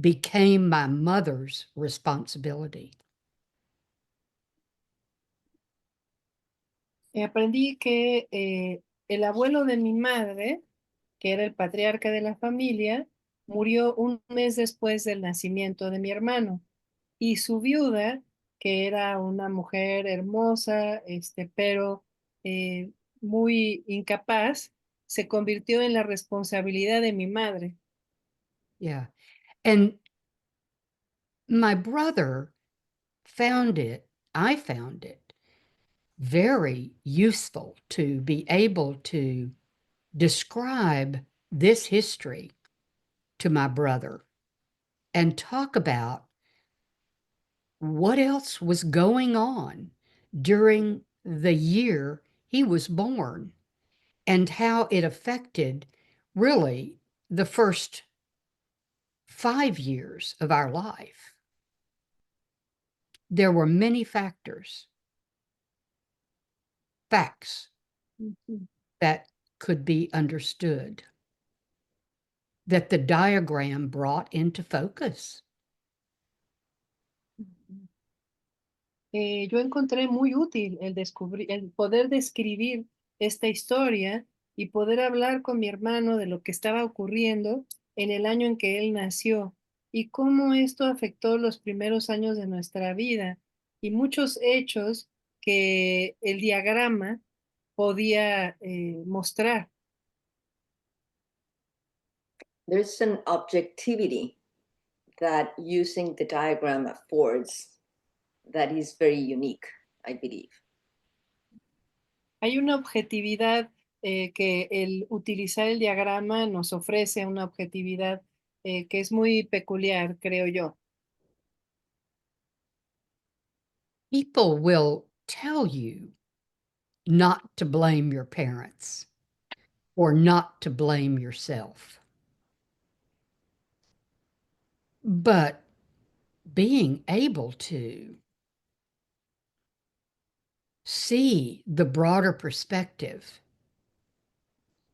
became my mother's responsibility. aprendí que el abuelo de mi madre, que era el patriarca de la familia, murió un mes después del nacimiento de mi hermano. Y su viuda, que era una mujer hermosa, pero muy incapaz, se convirtió en la responsabilidad de mi madre. Yeah. And my brother I found it very useful to be able to describe this history to my brother and talk about what else was going on during the year he was born and how it affected really the first 5 years of our life. There were many facts Ujú. that could be understood that the diagram brought into focus. Yo encontré muy útil el poder describir esta historia y poder hablar con mi hermano de lo que estaba ocurriendo en el año en que él nació y cómo esto afectó los primeros años de nuestra vida y muchos hechos que el diagrama podía mostrar. There's an objectivity that using the diagram affords that is very unique, I believe. Hay una objetividad que el utilizar el diagrama nos ofrece, una objetividad que es muy peculiar, creo yo. People will tell you not to blame your parents or not to blame yourself. But being able to see the broader perspective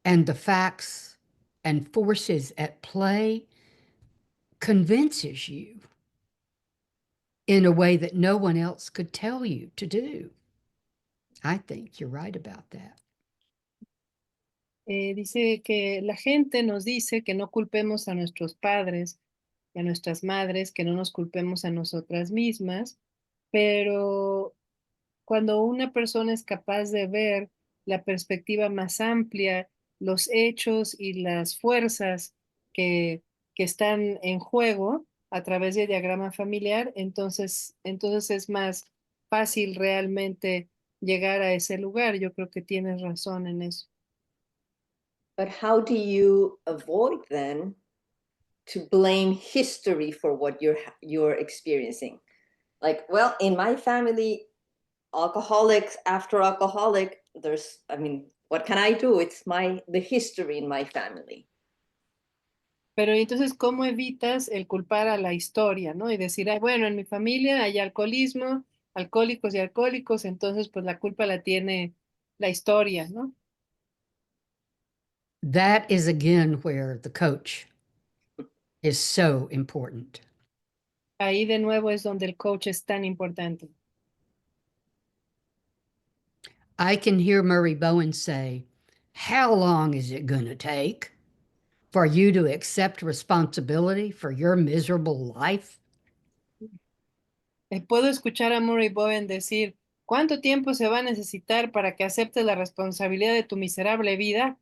and the facts and forces at play convinces you in a way that no one else could tell you to do. I think you're right about that. Dice que la gente nos dice que no culpemos a nuestros padres y a nuestras madres, que no nos culpemos a nosotras mismas, pero cuando una persona es capaz de ver la perspectiva más amplia los hechos y las fuerzas que están en juego a través del diagrama familiar, entonces es más fácil realmente llegar a ese lugar. Yo creo que tienes razón en eso. But how do you avoid then to blame history for what you're experiencing? Like, well, in my family, alcoholics after alcoholic, what can I do? It's the history in my family. Pero entonces, ¿cómo evitas el culpar a la historia, ¿no? Y decir, "Ay, bueno, en mi familia hay alcoholismo, alcohólicos y alcohólicos, entonces pues la culpa la tiene la historia, ¿no?" That is again where the coach is so important. Ahí de nuevo es donde el coach es tan importante. I can hear Murray Bowen say, "How long is it going to take for you to accept responsibility for your miserable life?" Puedo escuchar a Murray Bowen decir, ¿cuánto tiempo se va a necesitar para que aceptes la responsabilidad de tu miserable vida?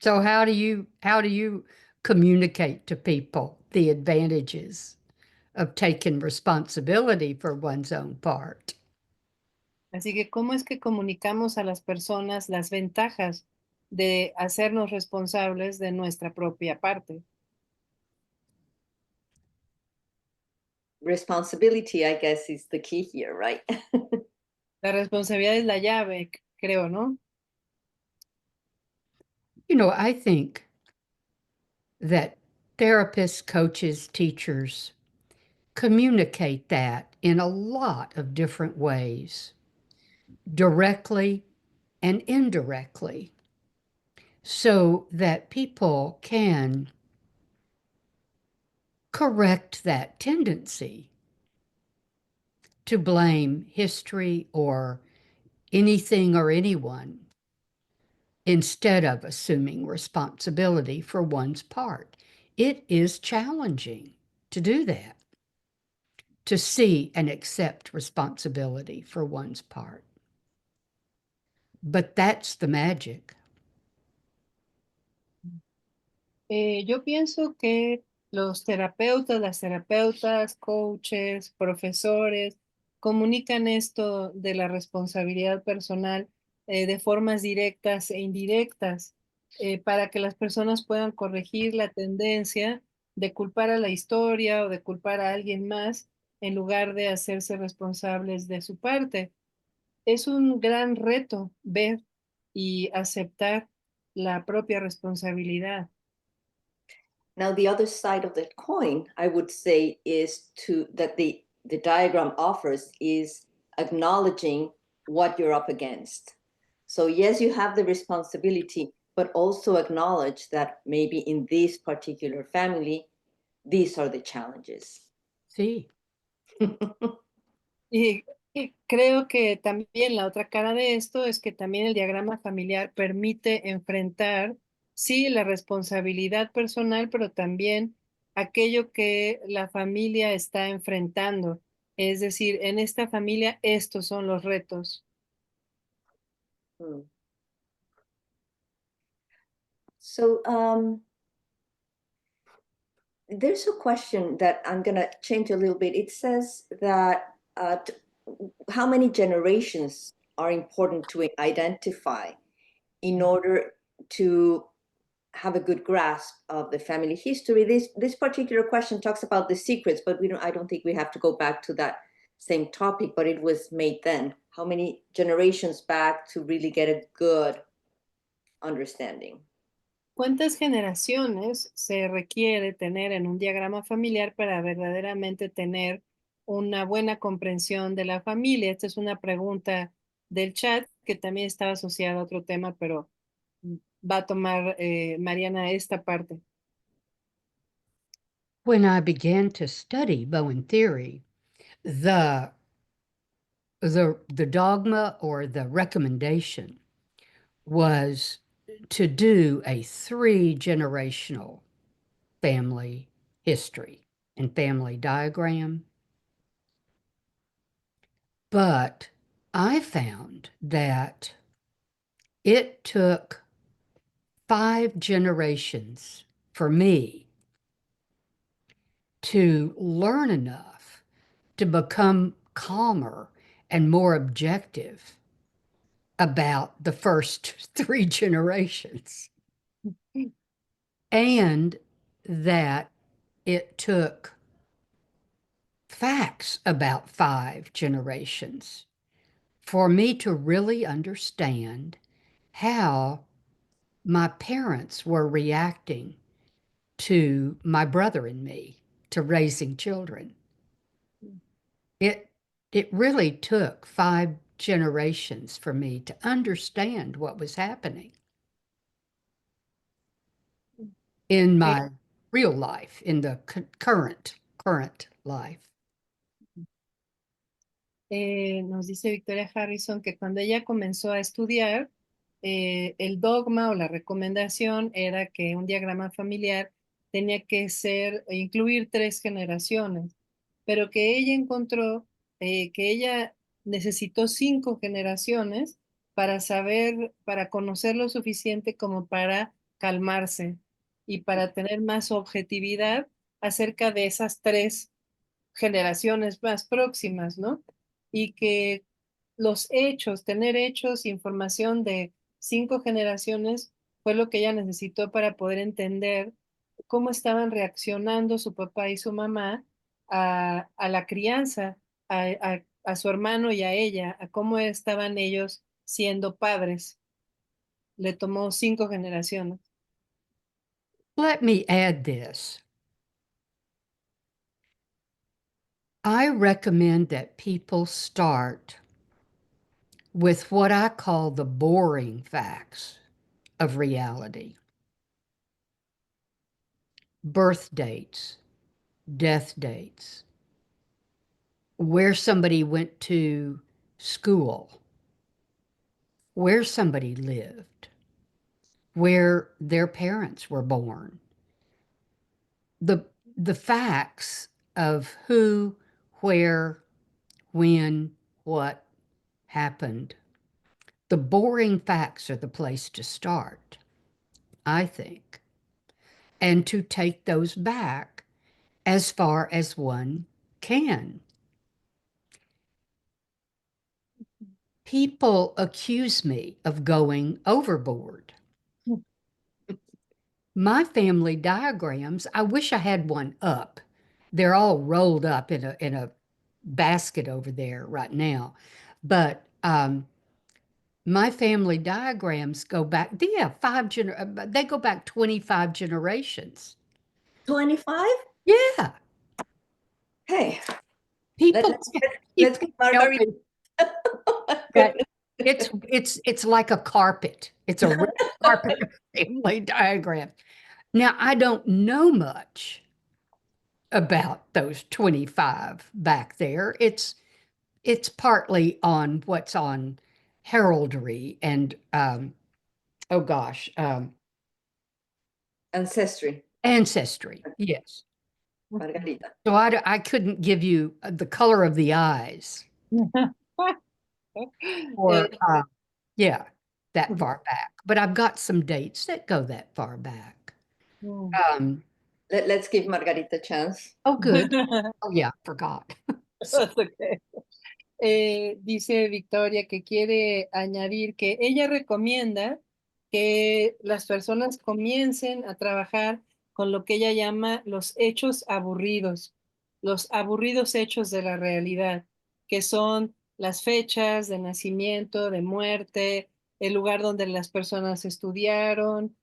So how do you communicate to people the advantages of taking responsibility for one's own part? Así que, ¿cómo es que comunicamos a las personas las ventajas de hacernos responsables de nuestra propia parte? Responsibility, I guess, is the key here, right? La responsabilidad es la llave, creo, ¿no? You know, I think that therapists, coaches, teachers communicate that in a lot of different ways, directly and indirectly, so that people can correct that tendency to blame history or anything or anyone instead of assuming responsibility for one's part. It is challenging to do that, to see and accept responsibility for one's part. But that's the magic. Yo pienso que los terapeutas, las terapeutas, coaches, profesores, comunican esto de la responsabilidad personal de formas directas e indirectas para que las personas puedan corregir la tendencia de culpar a la historia o de culpar a alguien más en lugar de hacerse responsables de su parte. Es un gran reto ver y aceptar la propia responsabilidad. Now, the other side of that coin, I would say, is that the diagram offers is acknowledging what you're up against. So yes, you have the responsibility, but also acknowledge that maybe in this particular family, these are the challenges. See? Y creo que también la otra cara de esto es que también el diagrama familiar permite enfrentar, sí, la responsabilidad personal, pero también aquello que la familia está enfrentando. Es decir, en esta familia estos son los retos. Hmm. So there's a question that I'm going to change a little bit. It says that how many generations are important to identify in order to have a good grasp of the family history. This particular question talks about the secrets, but I don't think we have to go back to that same topic, but it was made then. How many generations back to really get a good understanding? ¿Cuántas generaciones se requiere tener en un diagrama familiar para verdaderamente tener una buena comprensión de la familia? Esta es una pregunta del chat que también estaba asociada a otro tema, pero va a tomar Mariana esta parte. When I began to study Bowen theory, the dogma or the recommendation was to do a 3-generational family history and family diagram. But I found that it took 5 generations for me to learn enough to become calmer and more objective about the first 3 generations. And that it took facts about 5 generations for me to really understand how my parents were reacting to my brother and me, to raising children. It really took 5 generations for me to understand what was happening in my real life, in the current life. Nos dice Victoria Harrison que cuando ella comenzó a estudiar, el dogma o la recomendación era que un diagrama familiar tenía que incluir 3 generaciones, pero que ella encontró que ella necesitó 5 generaciones para conocer lo suficiente como para calmarse y para tener más objetividad acerca de esas 3 generaciones más próximas, ¿no? Y que los hechos, tener hechos, información de 5 generaciones fue lo que ella necesitó para poder entender cómo estaban reaccionando su papá y su mamá a la crianza, a su hermano y a ella, a cómo estaban ellos siendo padres. Le tomó 5 generaciones. Let me add this. I recommend that people start with what I call the boring facts of reality. Birth dates, death dates, where somebody went to school, where somebody lived, where their parents were born. The facts of who, where, when, what happened. The boring facts are the place to start, I think, and to take those back as far as one can. People accuse me of going overboard. My family diagrams, I wish I had one up. They're all rolled up in a basket over there right now. But my family diagrams go back, they go back 25 generations. 25? Yeah. Hey, People, let's get Margarita. that it's like a carpet. It's a red carpet family diagram. Now, I don't know much about those 25 back there. It's partly on what's on heraldry and oh gosh, Ancestry, ancestry. Yes. Margarita. So I couldn't give you the color of the eyes or yeah, that far back. But I've got some dates that go that far back. Let's give Margarita a chance. Oh, good. Oh, yeah, forgot. That's okay. Dice Victoria que quiere añadir que ella recomienda que las personas comiencen a trabajar con lo que ella llama los hechos los aburridos hechos de la realidad, que son las fechas de nacimiento, de muerte, el lugar donde las personas estudiaron,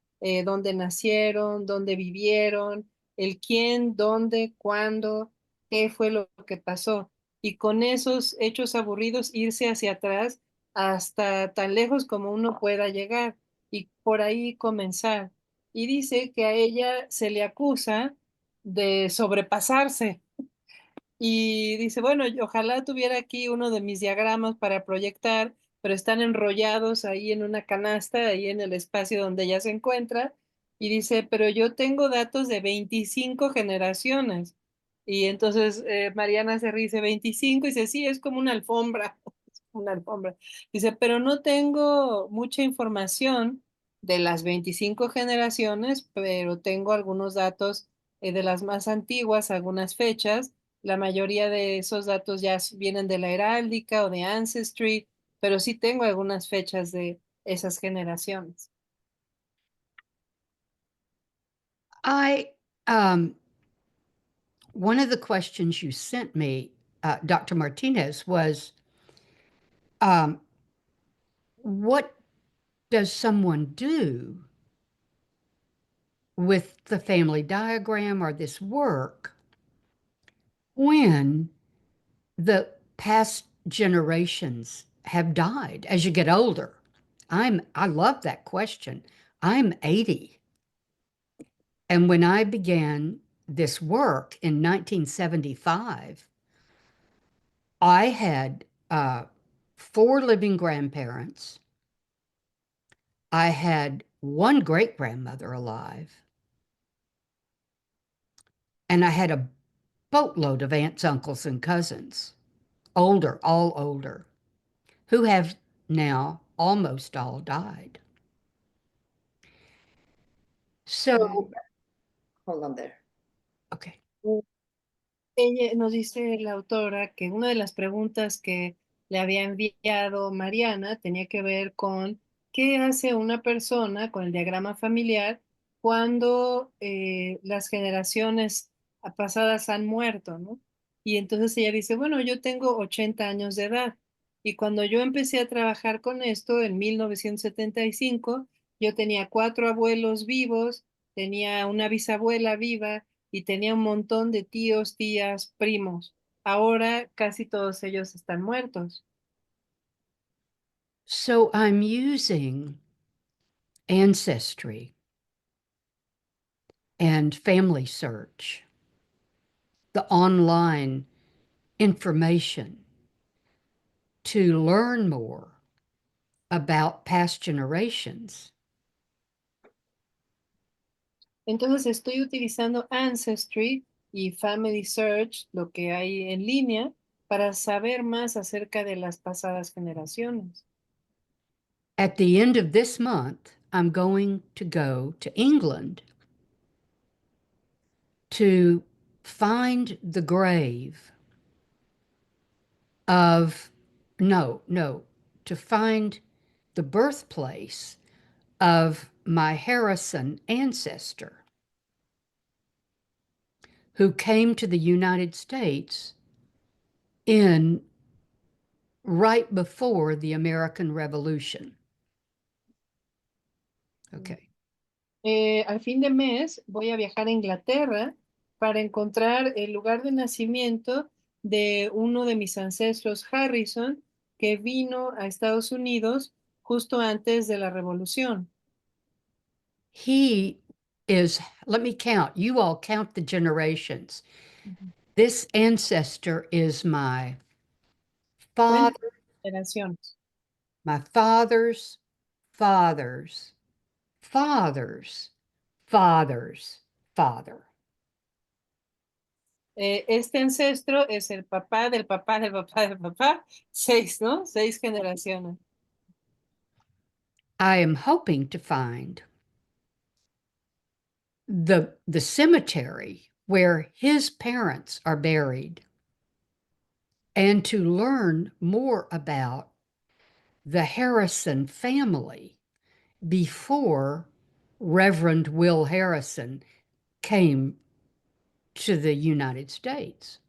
dónde nacieron, dónde vivieron, el quién, dónde, cuándo, qué fue lo que pasó. Y con esos hechos aburridos irse hacia atrás hasta tan lejos como uno pueda llegar y por ahí comenzar. Y dice que a ella se le acusa de sobrepasarse. Y dice, bueno, ojalá tuviera aquí uno de mis diagramas para proyectar, pero están enrollados ahí en una canasta, ahí en el espacio donde ella se encuentra. Y dice, pero yo tengo datos de 25 generaciones. Y entonces Mariana se ríe, dice 25, y dice, sí, es como una alfombra, una alfombra. Dice, pero no tengo mucha información de las 25 generaciones, pero tengo algunos datos de las más antiguas, algunas fechas. La mayoría de esos datos ya vienen de la heráldica o de Ancestry, pero sí tengo algunas fechas de esas generaciones. One of the questions you sent me, Dr. Martinez, was what does someone do with the family diagram or this work when the past generations have died as you get older? I love that question. I'm 80. And when I began this work in 1975, I had 4 living grandparents. I had 1 great grandmother alive. And I had a boatload of aunts, uncles, and cousins, older, all older, who have now almost all died. So, Hold on there. okay. Ella nos dice la autora que una de las preguntas que le había enviado Mariana tenía que ver con qué hace una persona con el diagrama familiar cuando las generaciones pasadas han muerto, ¿no? Y entonces ella dice, bueno, yo tengo 80 años de edad y cuando yo empecé a trabajar con esto en 1975, yo tenía 4 abuelos vivos, tenía una bisabuela viva y tenía un montón de tíos, tías, primos. Ahora casi todos ellos están muertos. So I'm using Ancestry and Family Search, the online information, to learn more about past generations. Entonces estoy utilizando Ancestry y Family Search, lo que hay en línea, para saber más acerca de las pasadas generaciones. At the end of this month, I'm going to go to England to find the grave of, to find the birthplace of my Harrison ancestor who came to the United States in right before the American Revolution. Okay. Al fin de mes voy a viajar a Inglaterra para encontrar el lugar de nacimiento de uno de mis ancestros, Harrison, que vino a Estados Unidos justo antes de la Revolución. He is, let me count, you all count the generations. This ancestor is my father, ¿Cuántas generaciones? my father's father's father's father's father. Este ancestro es el papá del papá del papá del papá, 6, ¿no? 6 generaciones. I am hoping to find the cemetery where his parents are buried and to learn more about the Harrison family before Reverend Will Harrison came to the United States.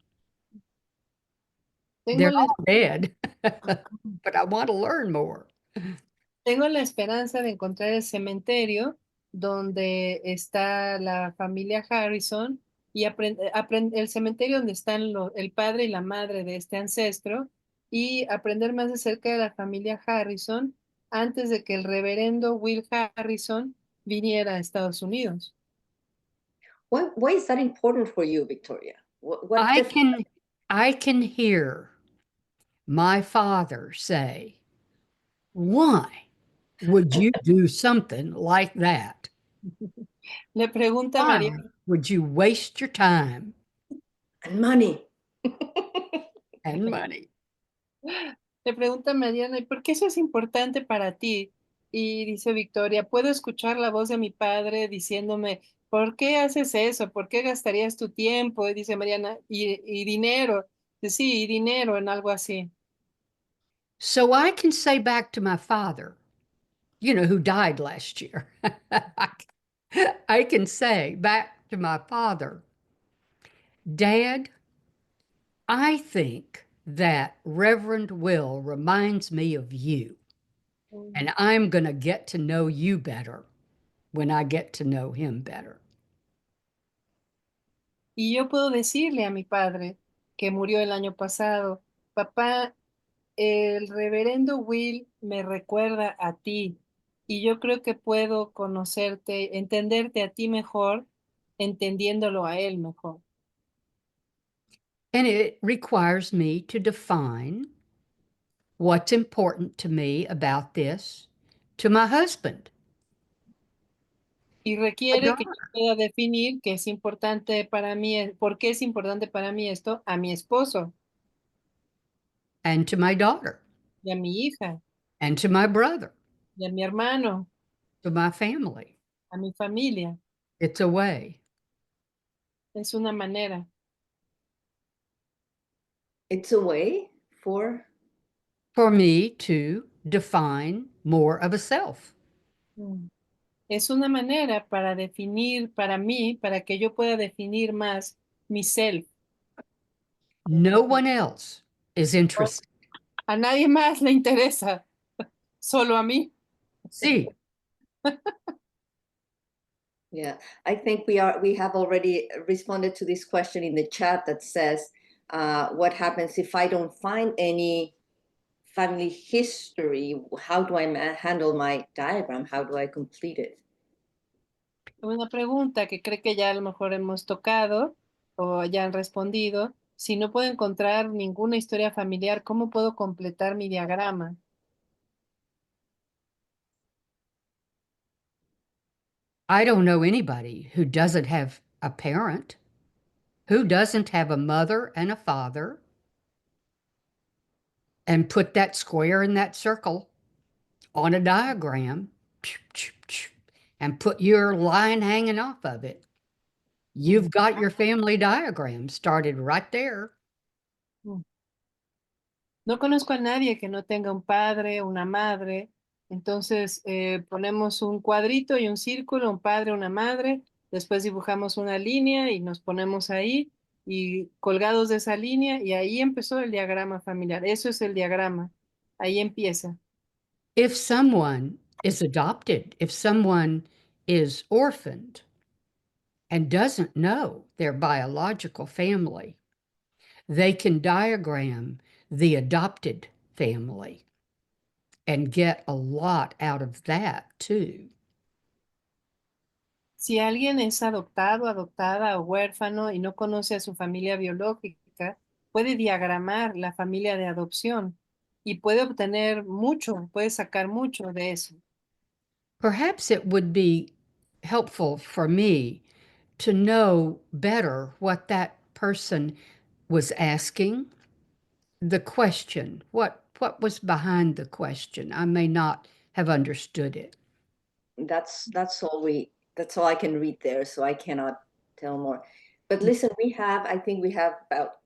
Tengo They're la, all dead, but I want to learn more. tengo la esperanza de encontrar el cementerio donde está la familia Harrison y el cementerio donde están el padre y la madre de este ancestro y aprender más acerca de la familia Harrison antes de que el reverendo Will Harrison viniera a Estados Unidos. Why is that important for you, Victoria? What I can hear my father say, "Why would you do something like that? Le pregunta a Why María, would you waste your time and money. and money?" le pregunta a Mariana, ¿y por qué eso es importante para ti? Y dice Victoria, puedo escuchar la voz de mi padre diciéndome, ¿por qué haces eso? ¿Por qué gastarías tu tiempo? Y dice Mariana, y dinero. Dice, sí, y dinero en algo así. So I can say back to my father, who died last year, I can say back to my father, Dad, I think that Reverend Will reminds me of you, and I'm going to get to know you better when I get to know him better. Y yo puedo decirle a mi padre, que murió el año pasado, papá, el reverendo Will me recuerda a ti y yo creo que puedo conocerte, entenderte a ti mejor, entendiéndolo a él mejor. And it requires me to define what's important to me about this to my husband, Y my requiere que yo daughter, pueda definir qué es importante para mí, por qué es importante para mí esto a mi esposo and to my daughter, y a mi hija and to my brother, y a mi hermano, to my family. a mi familia. It's a way. Es una manera. It's a way for For me to define more of a self. Mm. Es una manera para definir, para mí, para que yo pueda definir más mi self. No one else is interested. A nadie más le interesa, solo a mí. See, Yeah, I think we have already responded to this question in the chat that says, what happens if I don't find any family history? How do I handle my diagram? How do I complete it? Una pregunta que creo que ya a lo mejor hemos tocado o ya han respondido. Si no puedo encontrar ninguna historia familiar, ¿cómo puedo completar mi diagrama? I don't know anybody who doesn't have a parent, who doesn't have a mother and a father, and put that square in that circle on a diagram and put your line hanging off of it. You've got your family diagram started right there. Mm. No conozco a nadie que no tenga un padre, una madre. Entonces ponemos un cuadrito y un círculo, un padre, una madre. Después dibujamos una línea y nos ponemos ahí y colgados de esa línea y ahí empezó el diagrama familiar. Eso es el diagrama. Ahí empieza. If someone is adopted, if someone is orphaned and doesn't know their biological family, they can diagram the adopted family and get a lot out of that too. Si alguien es adoptado, adoptada o huérfano y no conoce a su familia biológica, puede diagramar la familia de adopción y puede obtener mucho, puede sacar mucho de eso. Perhaps it would be helpful for me to know better what that person was asking, the question, what was behind the question. I may not have understood it. That's all I can read there, so I cannot tell more. But listen, I think we have about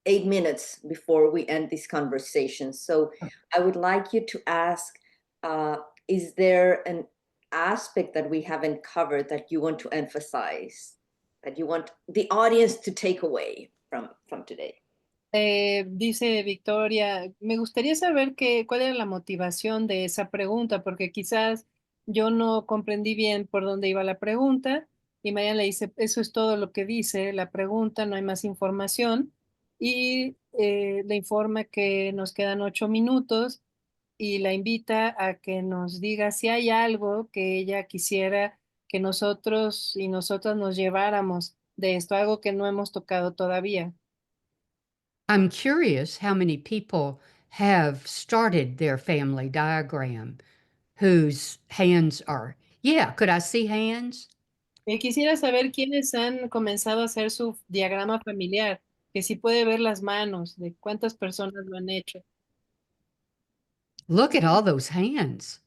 8 minutes before we end this conversation. So I would like you to ask, is there an aspect that we haven't covered that you want to emphasize, that you want the audience to take away from today? Dice Victoria, me gustaría saber cuál era la motivación de esa pregunta, porque quizás yo no comprendí bien por dónde iba la pregunta, y Mariana le dice, eso es todo lo que dice la pregunta, no hay más información, y le informa que nos quedan 8 minutos, y la invita a que nos diga si hay algo que ella quisiera que nosotros y nosotras nos lleváramos de esto, algo que no hemos tocado todavía. I'm curious how many people have started their family diagram whose hands are, yeah, could I see hands? Quisiera saber quiénes han comenzado a hacer su diagrama familiar, que si puede ver las manos de cuántas personas lo han hecho. Look at all those hands.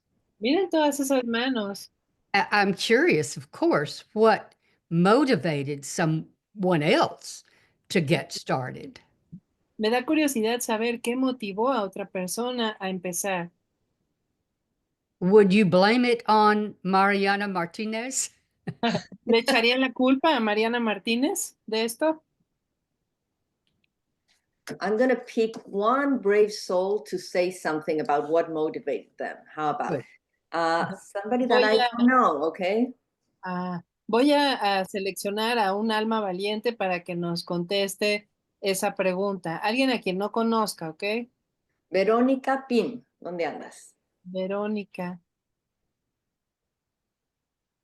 Miren todas esas manos. I'm curious, of course, what motivated someone else to get started. Me da curiosidad saber qué motivó a otra persona a empezar. Would you blame it on Mariana Martinez? ¿Le echarían la culpa a Mariana Martínez de esto? I'm going to pick one brave soul to say something about what motivated them. How about Good. somebody that I don't know, okay? Voy a seleccionar a un alma valiente para que nos conteste esa pregunta. Alguien a quien no conozca, ¿ok? Verónica Pim, ¿dónde andas? Verónica.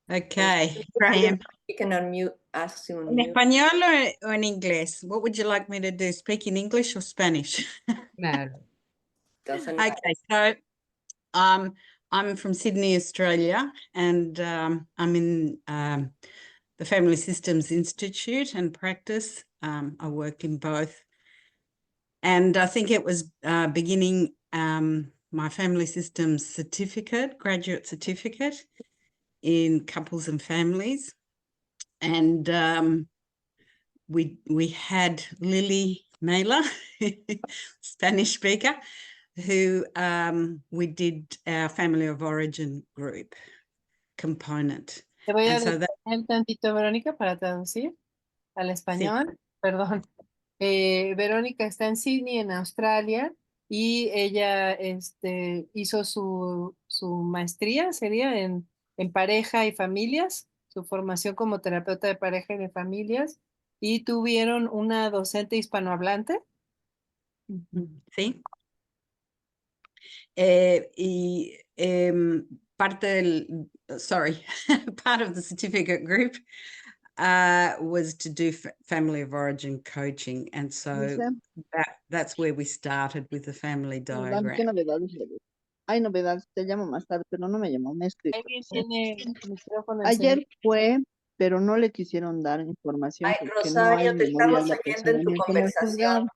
Okay, Graham. You can unmute, ask to ¿En unmute. español o en inglés? What would you like me to do? Speak in English or Spanish? Matter. Doesn't matter. Okay, so I'm from Sydney, Australia, and I'm in the Family Systems Institute and practice. I work in both. And I think it was beginning my Family Systems certificate, graduate certificate in couples and families. And we had Lily Naylor, Spanish speaker, who we did our family of origin group component. Te voy a And so that, detener tantito, Verónica, para traducir al español. Perdón. Verónica está en Sydney, en Australia, y ella hizo su maestría, sería en pareja y familias, su formación como terapeuta de pareja y de familias, y tuvieron una docente hispanohablante. sí. Y parte del, sorry, part of the certificate group was to do family of origin coaching. And so that's where we started with the family diagram. ¿Qué novedades le ves? Hay novedades, te llamo más tarde, pero no me llamó, me escribió. ¿Alguien tiene el micrófono Ayer encendido? fue, pero no le quisieron dar información Ay, porque no Rosario, hay te estamos memorial de oyendo en tu apercibimiento en el conversación. juzgado.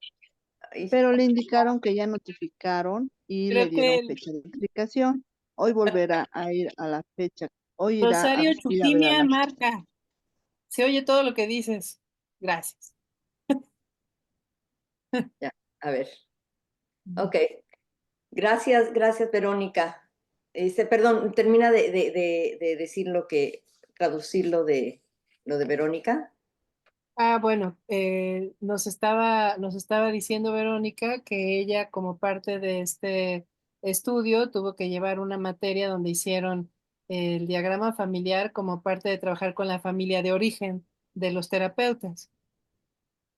Pero le indicaron que ya notificaron y Creo le dieron que fecha de notificación. Hoy volverá a ir a la fecha. Hoy irá a Rosario ir a ver a Chuquimia la marca. Se oye todo lo que dices. Gracias. Ya, a ver. Ok. Gracias, Verónica. Perdón, termina de decir traducir lo de Verónica. Bueno, nos estaba diciendo Verónica que ella como parte de este estudio tuvo que llevar una materia donde hicieron el diagrama familiar como parte de trabajar con la familia de origen de los terapeutas.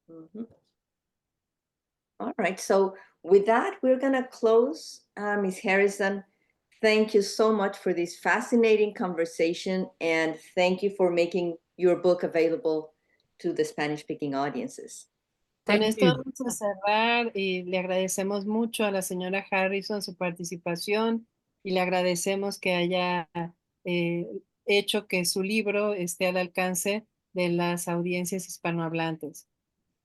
Mhm. All right, so with that, we're going to close. Ms. Harrison, thank you so much for this fascinating conversation, and thank you for making your book available to the Spanish-speaking audiences. Con Thank esto you. vamos a cerrar y le agradecemos mucho a la señora Harrison su participación y le agradecemos que haya hecho que su libro esté al alcance de las audiencias hispanohablantes.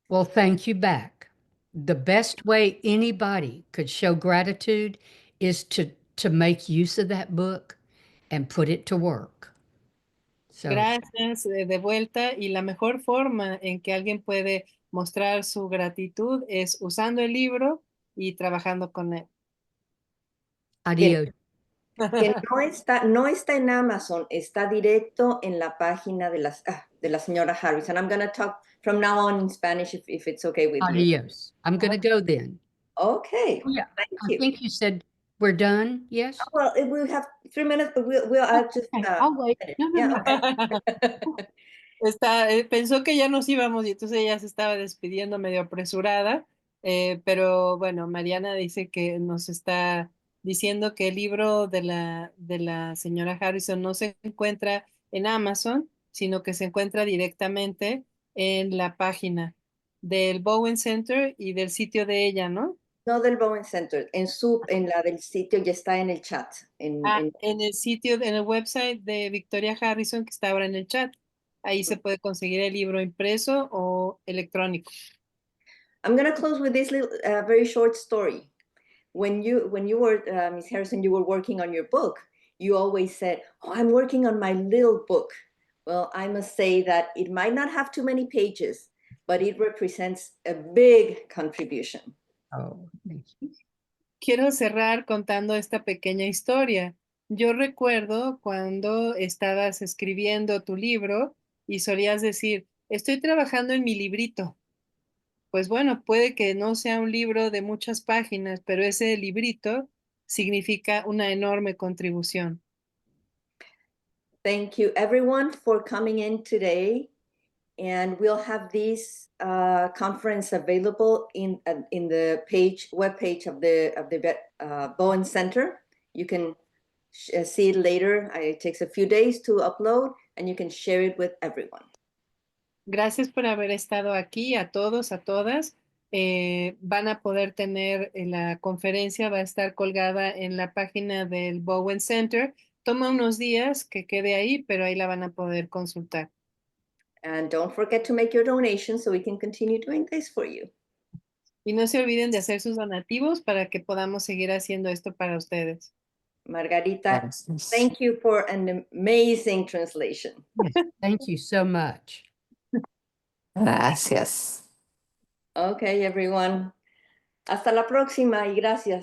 Well, thank you back. The best way anybody could show gratitude is to make use of that book and put it to work. So Gracias de vuelta y la mejor forma en que alguien puede mostrar su gratitud es usando el libro y trabajando con él. adios. Que no está en Amazon, está directo en la página de la señora Harrison. I'm going to talk from now on in Spanish if it's okay with you. Adios. I'm going to go then. Okay. Oh, yeah. Thank I you. think you said we're done. Yes. Well, we'll have 3 minutes, but I'll just. Okay, I'll wait. No, no, Yeah, no. okay. Pensó que ya nos íbamos y entonces ella se estaba despidiendo medio apresurada, pero bueno, Mariana dice que nos está diciendo que el libro de la señora Harrison no se encuentra en Amazon, sino que se encuentra directamente en la página del Bowen Center y del sitio de ella, ¿no? No del Bowen Center, en la del sitio ya está en el chat. En el sitio, en el website de Victoria Harrison que está ahora en el chat. Ahí se puede conseguir el libro impreso o electrónico. I'm going to close with this little, very short story. When you were, Ms. Harrison, you were working on your book, you always said, oh, I'm working on my little book. Well, I must say that it might not have too many pages, but it represents a big contribution. Oh, thank you. Quiero cerrar contando esta pequeña historia. Yo recuerdo cuando estabas escribiendo tu libro y solías decir, estoy trabajando en mi librito. Pues bueno, puede que no sea un libro de muchas páginas, pero ese librito significa una enorme contribución. Thank you everyone for coming in today. And we'll have this conference available in the webpage of the Bowen Center. You can see it later. It takes a few days to upload, and you can share it with everyone. Gracias por haber estado aquí, a todos, a todas. Van a poder tener la conferencia, va a estar colgada en la página del Bowen Center. Toma unos días que quede ahí, pero ahí la van a poder consultar. And don't forget to make your donations so we can continue doing this for you. Y no se olviden de hacer sus donativos para que podamos seguir haciendo esto para ustedes. Margarita, Gracias. thank you for an amazing translation. Yes, thank you so much. Gracias. Okay, everyone. Hasta la próxima y gracias.